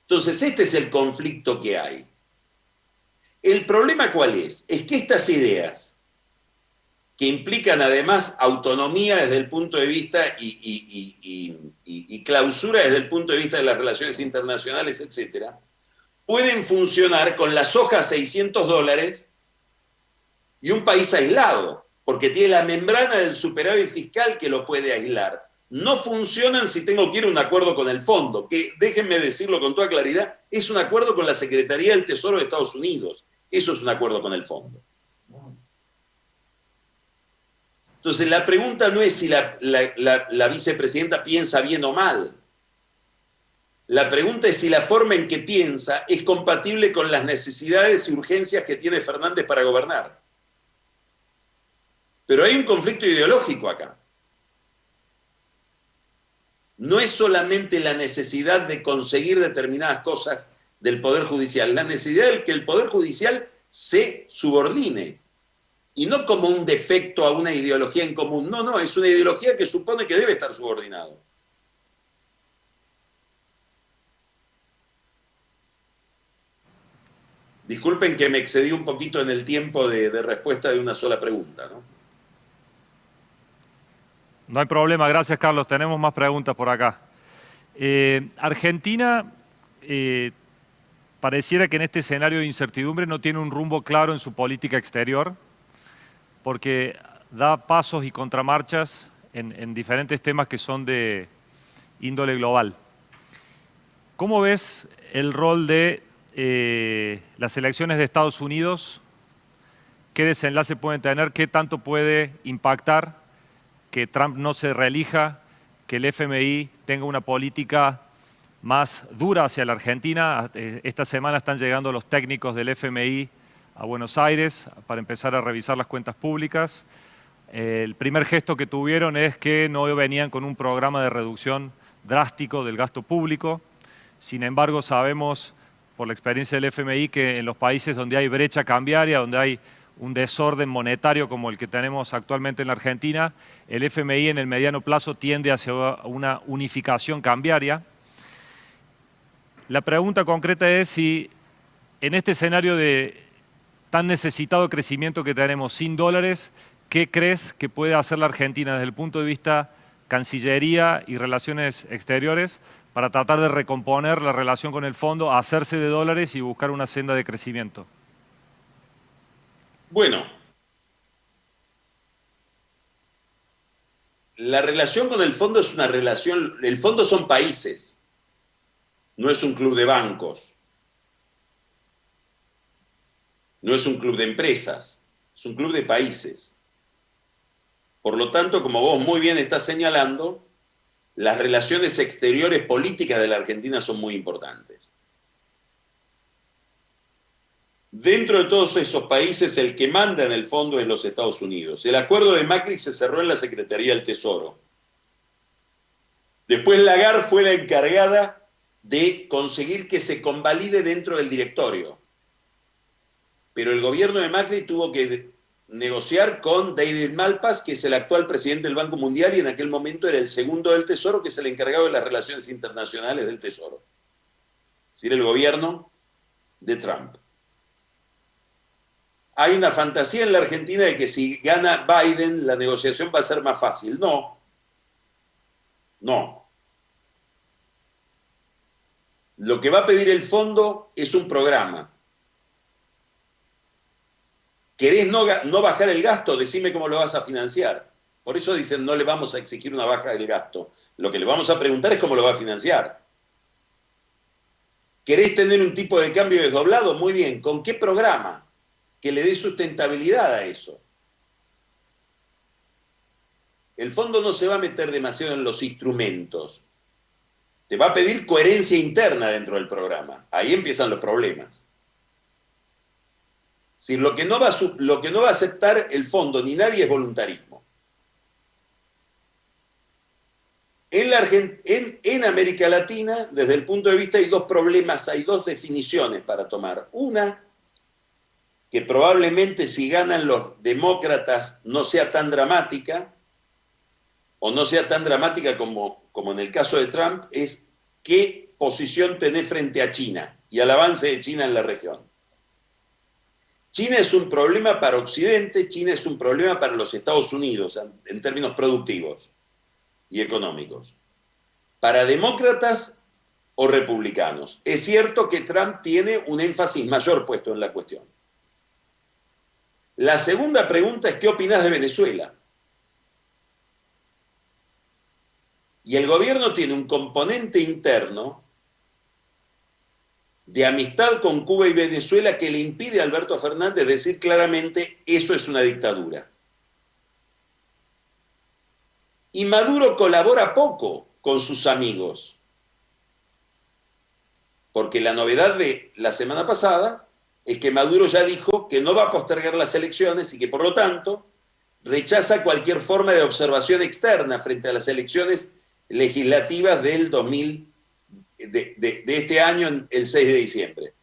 Entonces, este es el conflicto que hay. ¿El problema cuál es? Es que estas ideas, que implican además autonomía desde el punto de vista y clausura desde el punto de vista de las relaciones internacionales, etc., pueden funcionar con la soja a $600 y un país aislado, porque tiene la membrana del superávit fiscal que lo puede aislar. No funcionan si tengo que ir a un acuerdo con el fondo, que, déjenme decirlo con toda claridad, es un acuerdo con la Secretaría del Tesoro de Estados Unidos. Eso es un acuerdo con el fondo. Entonces, la pregunta no es si la vicepresidenta piensa bien o mal. La pregunta es si la forma en que piensa es compatible con las necesidades y urgencias que tiene Fernández para gobernar. Pero hay un conflicto ideológico acá. No es solamente la necesidad de conseguir determinadas cosas del Poder Judicial, la necesidad de que el Poder Judicial se subordine. Y no como un defecto a una ideología en común. No, no, es una ideología que supone que debe estar subordinado. Disculpen que me excedí un poquito en el tiempo de respuesta de una sola pregunta, ¿no? No hay problema, gracias Carlos. Tenemos más preguntas por acá. Argentina pareciera que en este escenario de incertidumbre no tiene un rumbo claro en su política exterior, porque da pasos y contramarchas en diferentes temas que son de índole global. ¿Cómo ves el rol de las elecciones de Estados Unidos? ¿Qué desenlace pueden tener? ¿Qué tanto puede impactar que Trump no se reelija, que el FMI tenga una política más dura hacia la Argentina? Esta semana están llegando los técnicos del FMI a Buenos Aires para empezar a revisar las cuentas públicas. El primer gesto que tuvieron es que no venían con un programa de reducción drástico del gasto público. Sin embargo, sabemos por la experiencia del FMI que en los países donde hay brecha cambiaria, donde hay un desorden monetario como el que tenemos actualmente en la Argentina, el FMI en el mediano plazo tiende hacia una unificación cambiaria. La pregunta concreta es si en este escenario de tan necesitado crecimiento que tenemos sin dólares, ¿qué crees que puede hacer la Argentina desde el punto de vista Cancillería y Relaciones Exteriores para tratar de recomponer la relación con el fondo, hacerse de dólares y buscar una senda de crecimiento? Bueno, la relación con el fondo es una relación, el fondo son países, no es un club de bancos, no es un club de empresas, es un club de países. Por lo tanto, como vos muy bien estás señalando, las relaciones exteriores políticas de la Argentina son muy importantes. Dentro de todos esos países, el que manda en el fondo es los Estados Unidos. El acuerdo de Macri se cerró en la Secretaría del Tesoro. Después Lagarde fue la encargada de conseguir que se convalide dentro del directorio. Pero el gobierno de Macri tuvo que negociar con David Malpass, que es el actual presidente del Banco Mundial y en aquel momento era el segundo del Tesoro, que es el encargado de las relaciones internacionales del Tesoro. Es decir, el gobierno de Trump. Hay una fantasía en la Argentina de que si gana Biden, la negociación va a ser más fácil. No. No. Lo que va a pedir el fondo es un programa. ¿Querés no bajar el gasto? Decime cómo lo vas a financiar. Por eso dicen, no le vamos a exigir una baja del gasto. Lo que le vamos a preguntar es cómo lo va a financiar. ¿Querés tener un tipo de cambio desdoblado? Muy bien. ¿Con qué programa? Que le dé sustentabilidad a eso. El fondo no se va a meter demasiado en los instrumentos. Te va a pedir coherencia interna dentro del programa. Ahí empiezan los problemas. Si lo que no va a aceptar el fondo ni nadie es voluntarismo. En América Latina, desde el punto de vista, hay dos problemas, hay dos definiciones para tomar. Una que probablemente si ganan los demócratas no sea tan dramática, o no sea tan dramática como en el caso de Trump, es qué posición tenés frente a China y al avance de China en la región. China es un problema para Occidente, China es un problema para los Estados Unidos en términos productivos y económicos. Para demócratas o republicanos. Es cierto que Trump tiene un énfasis mayor puesto en la cuestión. La segunda pregunta es: ¿qué opinás de Venezuela? Y el gobierno tiene un componente interno de amistad con Cuba y Venezuela que le impide a Alberto Fernández decir claramente: eso es una dictadura. Y Maduro colabora poco con sus amigos, porque la novedad de la semana pasada es que Maduro ya dijo que no va a postergar las elecciones y que por lo tanto rechaza cualquier forma de observación externa frente a las elecciones legislativas del 2000, de este año, el 6 de diciembre.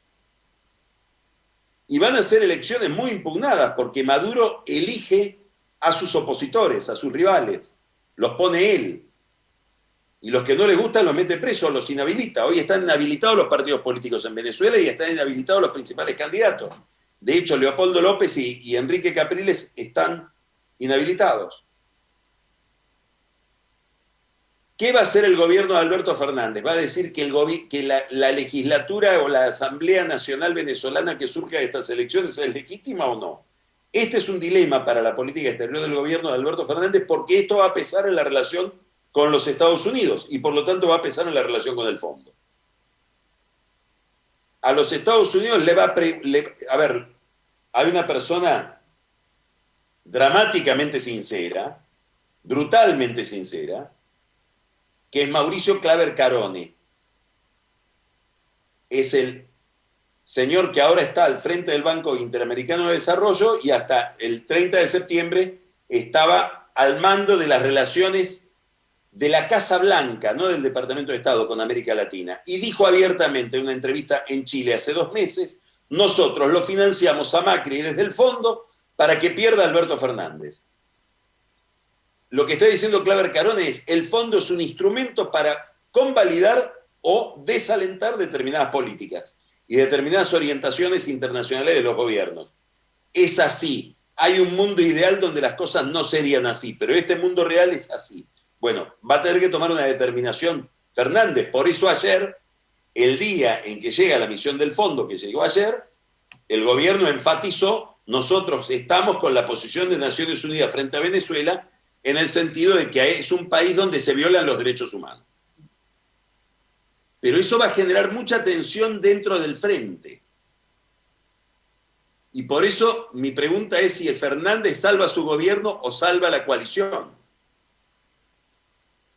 Y van a ser elecciones muy impugnadas porque Maduro elige a sus opositores, a sus rivales, los pone él. Y los que no les gustan los mete presos, los inhabilita. Hoy están inhabilitados los partidos políticos en Venezuela y están inhabilitados los principales candidatos. De hecho, Leopoldo López y Enrique Capriles están inhabilitados. ¿Qué va a hacer el gobierno de Alberto Fernández? ¿Va a decir que la legislatura o la Asamblea Nacional Venezolana que surja de estas elecciones es legítima o no? Este es un dilema para la política exterior del gobierno de Alberto Fernández, porque esto va a pesar en la relación con los Estados Unidos y por lo tanto va a pesar en la relación con el fondo. A los Estados Unidos a ver, hay una persona dramáticamente sincera, brutalmente sincera, que es Mauricio Claver Carone. Es el señor que ahora está al frente del Banco Interamericano de Desarrollo y hasta el 30 de septiembre estaba al mando de las relaciones de la Casa Blanca, no del Departamento de Estado, con América Latina. Y dijo abiertamente en una entrevista en Chile hace 2 meses: nosotros lo financiamos a Macri desde el fondo para que pierda Alberto Fernández. Lo que está diciendo Claver Carone es: el fondo es un instrumento para convalidar o desalentar determinadas políticas y determinadas orientaciones internacionales de los gobiernos. Es así. Hay un mundo ideal donde las cosas no serían así, pero este mundo real es así. Bueno, va a tener que tomar una determinación Fernández. Por eso ayer, el día en que llega la misión del fondo, que llegó ayer, el gobierno enfatizó: nosotros estamos con la posición de Naciones Unidas frente a Venezuela, en el sentido de que es un país donde se violan los derechos humanos. Pero eso va a generar mucha tensión dentro del frente. Y por eso mi pregunta es si Fernández salva su gobierno o salva la coalición.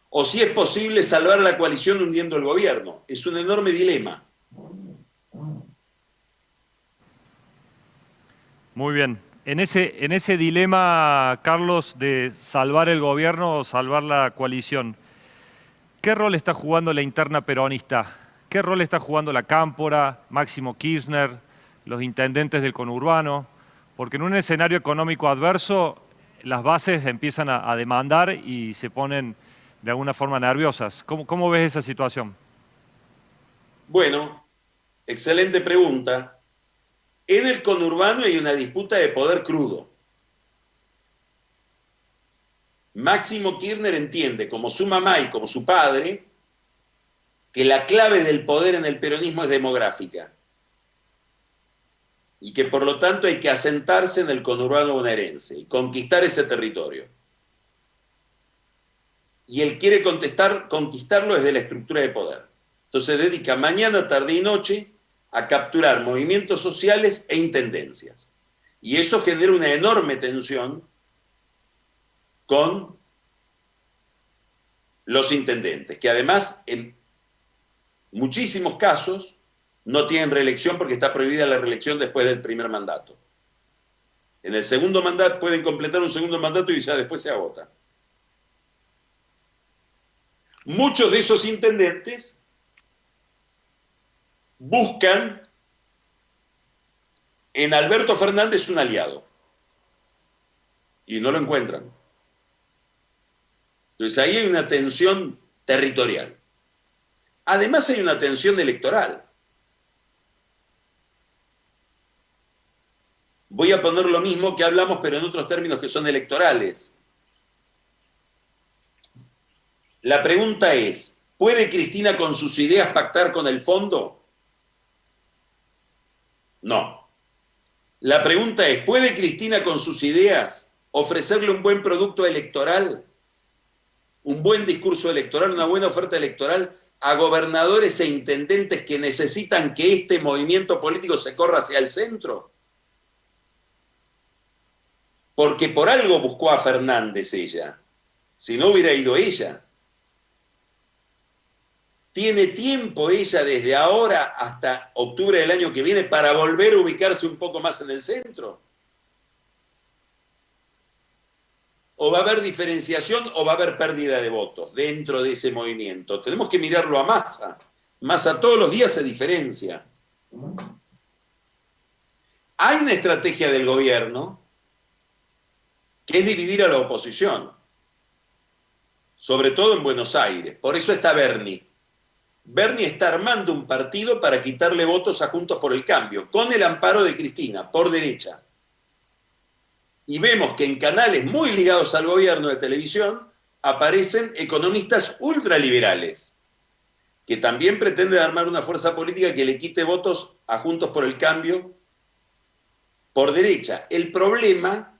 O si es posible salvar a la coalición hundiendo el gobierno. Es un enorme dilema. Muy bien. En ese dilema, Carlos, de salvar el gobierno o salvar la coalición, ¿qué rol está jugando la interna peronista? ¿Qué rol está jugando la Cámpora, Máximo Kirchner, los intendentes del conurbano? Porque en un escenario económico adverso, las bases empiezan a demandar y se ponen de alguna forma nerviosas. ¿Cómo ves esa situación? Bueno, excelente pregunta. En el conurbano hay una disputa de poder crudo. Máximo Kirchner entiende, como su mamá y como su padre, que la clave del poder en el peronismo es demográfica y que por lo tanto hay que asentarse en el conurbano bonaerense y conquistar ese territorio. Y él quiere conquistarlo desde la estructura de poder. Entonces dedica mañana, tarde y noche a capturar movimientos sociales e intendencias. Y eso genera una enorme tensión con los intendentes, que además en muchísimos casos no tienen reelección porque está prohibida la reelección después del primer mandato. En el segundo mandato pueden completar un segundo mandato y ya después se agota. Muchos de esos intendentes buscan en Alberto Fernández un aliado. Y no lo encuentran. Entonces ahí hay una tensión territorial. Además hay una tensión electoral. Voy a poner lo mismo que hablamos, pero en otros términos que son electorales. La pregunta es, ¿puede Cristina con sus ideas pactar con el fondo? No. La pregunta es, ¿puede Cristina con sus ideas ofrecerle un buen producto electoral, un buen discurso electoral, una buena oferta electoral a gobernadores e intendentes que necesitan que este movimiento político se corra hacia el centro? Porque por algo buscó a Fernández ella, si no hubiera ido ella. Tiene tiempo ella desde ahora hasta octubre del año que viene para volver a ubicarse un poco más en el centro. O va a haber diferenciación o va a haber pérdida de votos dentro de ese movimiento. Tenemos que mirarlo a Massa. Massa todos los días se diferencia. Hay una estrategia del gobierno que es dividir a la oposición, sobre todo en Buenos Aires. Por eso está Bernie. Bernie está armando un partido para quitarle votos a Juntos por el Cambio, con el amparo de Cristina, por derecha. Y vemos que en canales muy ligados al gobierno de televisión aparecen economistas ultraliberales, que también pretenden armar una fuerza política que le quite votos a Juntos por el Cambio por derecha. El problema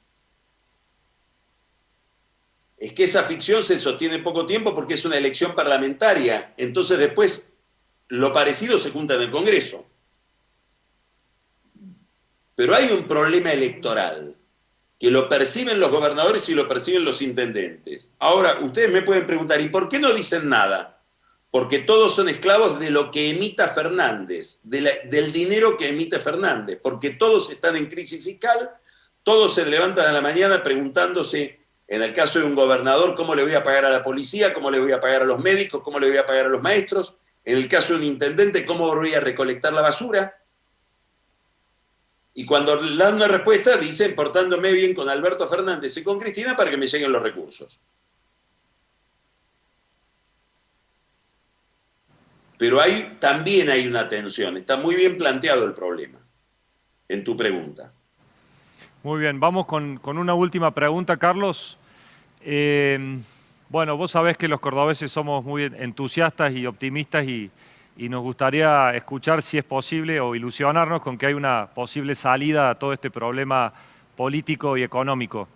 es que esa ficción se sostiene poco tiempo porque es una elección parlamentaria. Entonces después lo parecido se junta en el Congreso. Pero hay un problema electoral que lo perciben los gobernadores y lo perciben los intendentes. Ahora, ustedes me pueden preguntar, ¿y por qué no dicen nada? Porque todos son esclavos de lo que emita Fernández, del dinero que emite Fernández, porque todos están en crisis fiscal, todos se levantan a la mañana preguntándose, en el caso de un gobernador, ¿cómo le voy a pagar a la policía? ¿Cómo le voy a pagar a los médicos? ¿Cómo le voy a pagar a los maestros? En el caso de un intendente, ¿cómo voy a recolectar la basura? Y cuando le dan una respuesta, dicen, portándome bien con Alberto Fernández y con Cristina para que me lleguen los recursos. Pero también hay una tensión. Está muy bien planteado el problema en tu pregunta. Muy bien, vamos con una última pregunta, Carlos. Bueno, vos sabés que los cordobeses somos muy entusiastas y optimistas y nos gustaría escuchar si es posible o ilusionarnos con que hay una posible salida a todo este problema político y económico.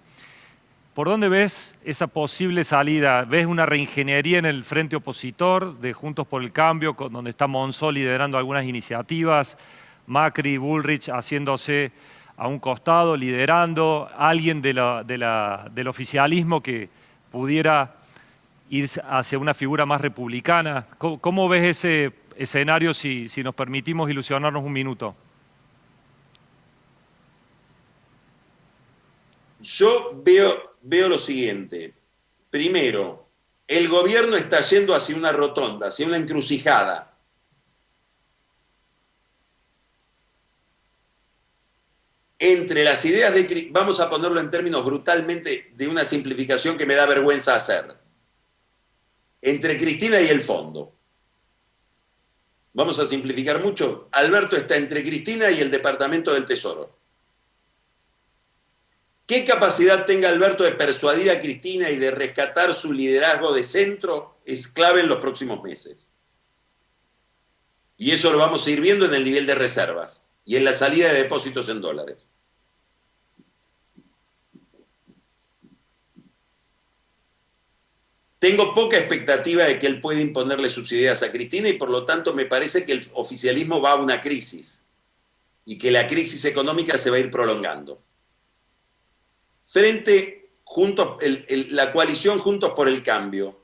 ¿Por dónde ves esa posible salida? ¿Ves una reingeniería en el frente opositor de Juntos por el Cambio, donde está Monzó liderando algunas iniciativas, Macri, Bullrich haciéndose a un costado, liderando, alguien del oficialismo que pudiera ir hacia una figura más republicana? ¿Cómo ves ese escenario si nos permitimos ilusionarnos un minuto? Yo veo lo siguiente. Primero, el gobierno está yendo hacia una rotonda, hacia una encrucijada. Entre las ideas de... Vamos a ponerlo en términos brutalmente de una simplificación que me da vergüenza hacer. Entre Cristina y el fondo. Vamos a simplificar mucho. Alberto está entre Cristina y el Departamento del Tesoro. ¿Qué capacidad tenga Alberto de persuadir a Cristina y de rescatar su liderazgo de centro? Es clave en los próximos meses. Y eso lo vamos a ir viendo en el nivel de reservas y en la salida de depósitos en dólares. Tengo poca expectativa de que él pueda imponerle sus ideas a Cristina y por lo tanto me parece que el oficialismo va a una crisis y que la crisis económica se va a ir prolongando. La coalición Juntos por el Cambio,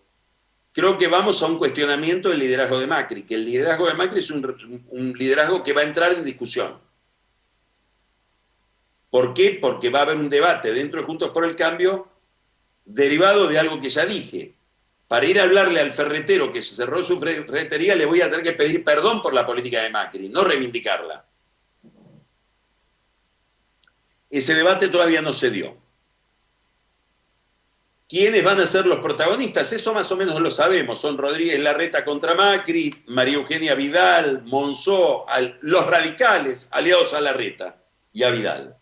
creo que vamos a un cuestionamiento del liderazgo de Macri, que el liderazgo de Macri es un liderazgo que va a entrar en discusión. ¿Por qué? Porque va a haber un debate dentro de Juntos por el Cambio derivado de algo que ya dije. Para ir a hablarle al ferretero que se cerró su ferretería, le voy a tener que pedir perdón por la política de Macri, no reivindicarla. Ese debate todavía no se dio. ¿Quiénes van a ser los protagonistas? Eso más o menos lo sabemos. Son Rodríguez Larreta contra Macri, María Eugenia Vidal, Monzó, los radicales aliados a Larreta y a Vidal.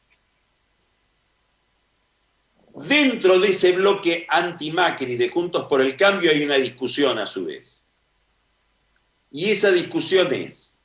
Dentro de ese bloque anti-Macri de Juntos por el Cambio hay una discusión a su vez. Y esa discusión es,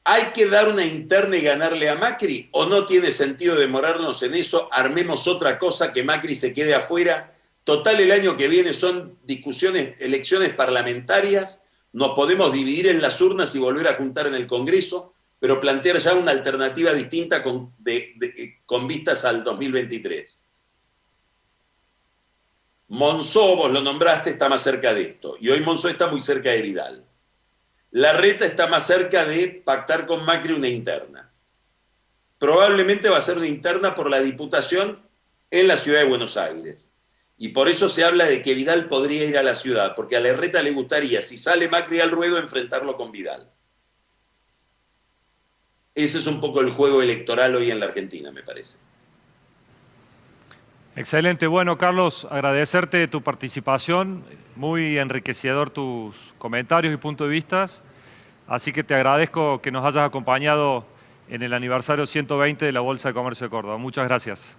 ¿hay que dar una interna y ganarle a Macri? ¿O no tiene sentido demorarnos en eso? Armemos otra cosa, que Macri se quede afuera. Total, el año que viene son discusiones, elecciones parlamentarias. Nos podemos dividir en las urnas y volver a juntar en el Congreso, pero plantear ya una alternativa distinta con vistas al 2023. Monzó, vos lo nombraste, está más cerca de esto. Y hoy Monzó está muy cerca de Vidal. Larreta está más cerca de pactar con Macri una interna. Probablemente va a ser una interna por la diputación en la ciudad de Buenos Aires. Y por eso se habla de que Vidal podría ir a la ciudad, porque a Larreta le gustaría, si sale Macri al ruedo, enfrentarlo con Vidal. Ese es un poco el juego electoral hoy en la Argentina, me parece. Excelente. Bueno, Carlos, agradecerte tu participación. Muy enriquecedor tus comentarios y puntos de vista. Así que te agradezco que nos hayas acompañado en el aniversario 120 de la Bolsa de Comercio de Córdoba. Muchas gracias.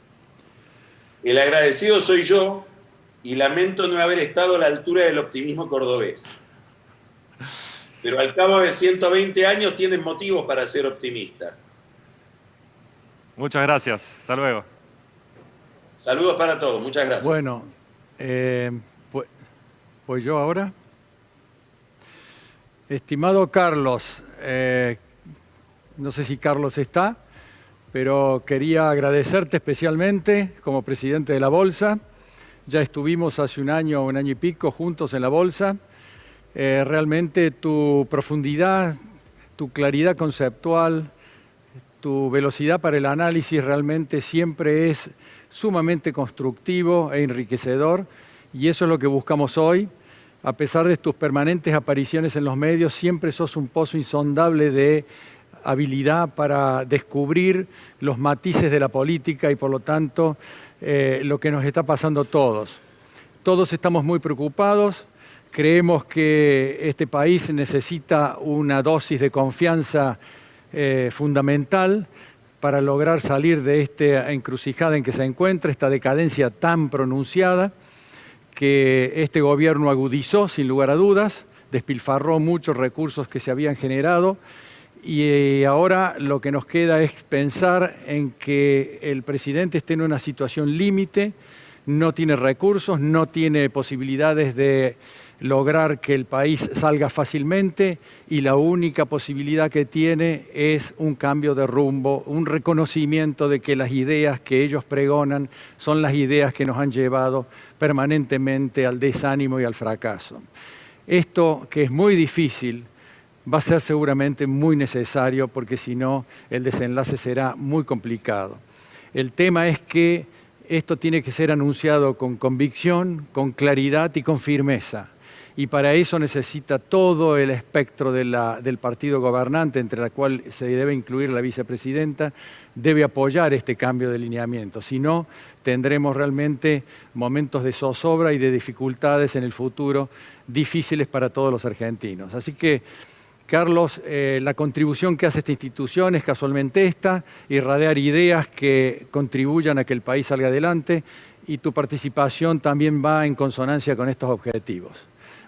El agradecido soy yo y lamento no haber estado a la altura del optimismo cordobés. Pero al cabo de 120 años tienen motivos para ser optimistas. Muchas gracias. Hasta luego. Saludos para todos. Muchas gracias. Bueno, pues yo ahora. Estimado Carlos, no sé si Carlos está, pero quería agradecerte especialmente como presidente de la Bolsa. Ya estuvimos hace un año y pico juntos en la Bolsa. Realmente tu profundidad, tu claridad conceptual, tu velocidad para el análisis realmente siempre es sumamente constructivo e enriquecedor, y eso es lo que buscamos hoy. A pesar de tus permanentes apariciones en los medios, siempre sos un pozo insondable de habilidad para descubrir los matices de la política y, por lo tanto, lo que nos está pasando a todos. Todos estamos muy preocupados. Creemos que este país necesita una dosis de confianza fundamental para lograr salir de esta encrucijada en que se encuentra, esta decadencia tan pronunciada que este gobierno agudizó sin lugar a dudas, despilfarró muchos recursos que se habían generado, y ahora lo que nos queda es pensar en que el presidente esté en una situación límite, no tiene recursos, no tiene posibilidades de lograr que el país salga fácilmente, y la única posibilidad que tiene es un cambio de rumbo, un reconocimiento de que las ideas que ellos pregonan son las ideas que nos han llevado permanentemente al desánimo y al fracaso. Esto, que es muy difícil, va a ser seguramente muy necesario, porque si no el desenlace será muy complicado. El tema es que esto tiene que ser anunciado con convicción, con claridad y con firmeza. Y para eso necesita todo el espectro del partido gobernante, entre la cual se debe incluir la vicepresidenta, debe apoyar este cambio de lineamiento. Si no, tendremos realmente momentos de zozobra y de dificultades en el futuro difíciles para todos los argentinos. Así que, Carlos, la contribución que hace esta institución es casualmente esta: irradiar ideas que contribuyan a que el país salga adelante, y tu participación también va en consonancia con estos objetivos.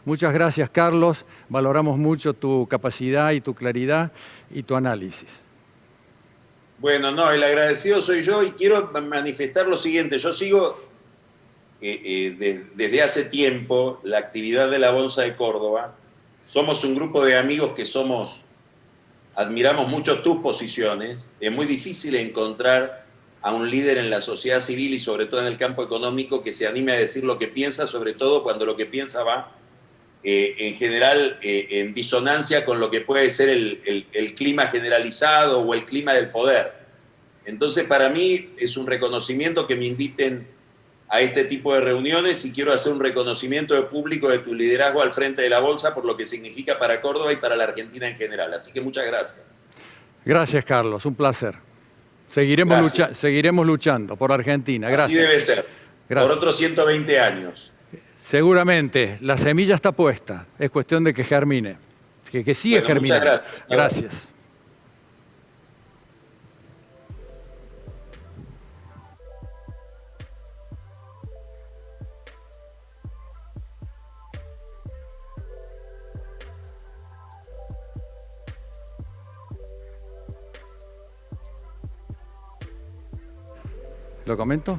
Muchas gracias, Carlos. Valoramos mucho tu capacidad y tu claridad y tu análisis. Bueno, no, el agradecido soy yo, y quiero manifestar lo siguiente. Yo sigo desde hace tiempo la actividad de la Bolsa de Córdoba. Somos un grupo de amigos que admiramos mucho tus posiciones. Es muy difícil encontrar a un líder en la sociedad civil y sobre todo en el campo económico que se anime a decir lo que piensa, sobre todo cuando lo que piensa va en general en disonancia con lo que puede ser el clima generalizado o el clima del poder. Entonces, para mí es un reconocimiento que me inviten a este tipo de reuniones, y quiero hacer un reconocimiento de público de tu liderazgo al frente de la Bolsa por lo que significa para Córdoba y para la Argentina en general. Así que muchas gracias. Gracias, Carlos. Un placer. Seguiremos luchando por Argentina. Gracias. Así debe ser. Gracias. Por otros 120 años. Seguramente, la semilla está puesta. Es cuestión de que germine. Que siga germinando. Muchas gracias. Gracias. ¿Lo comento?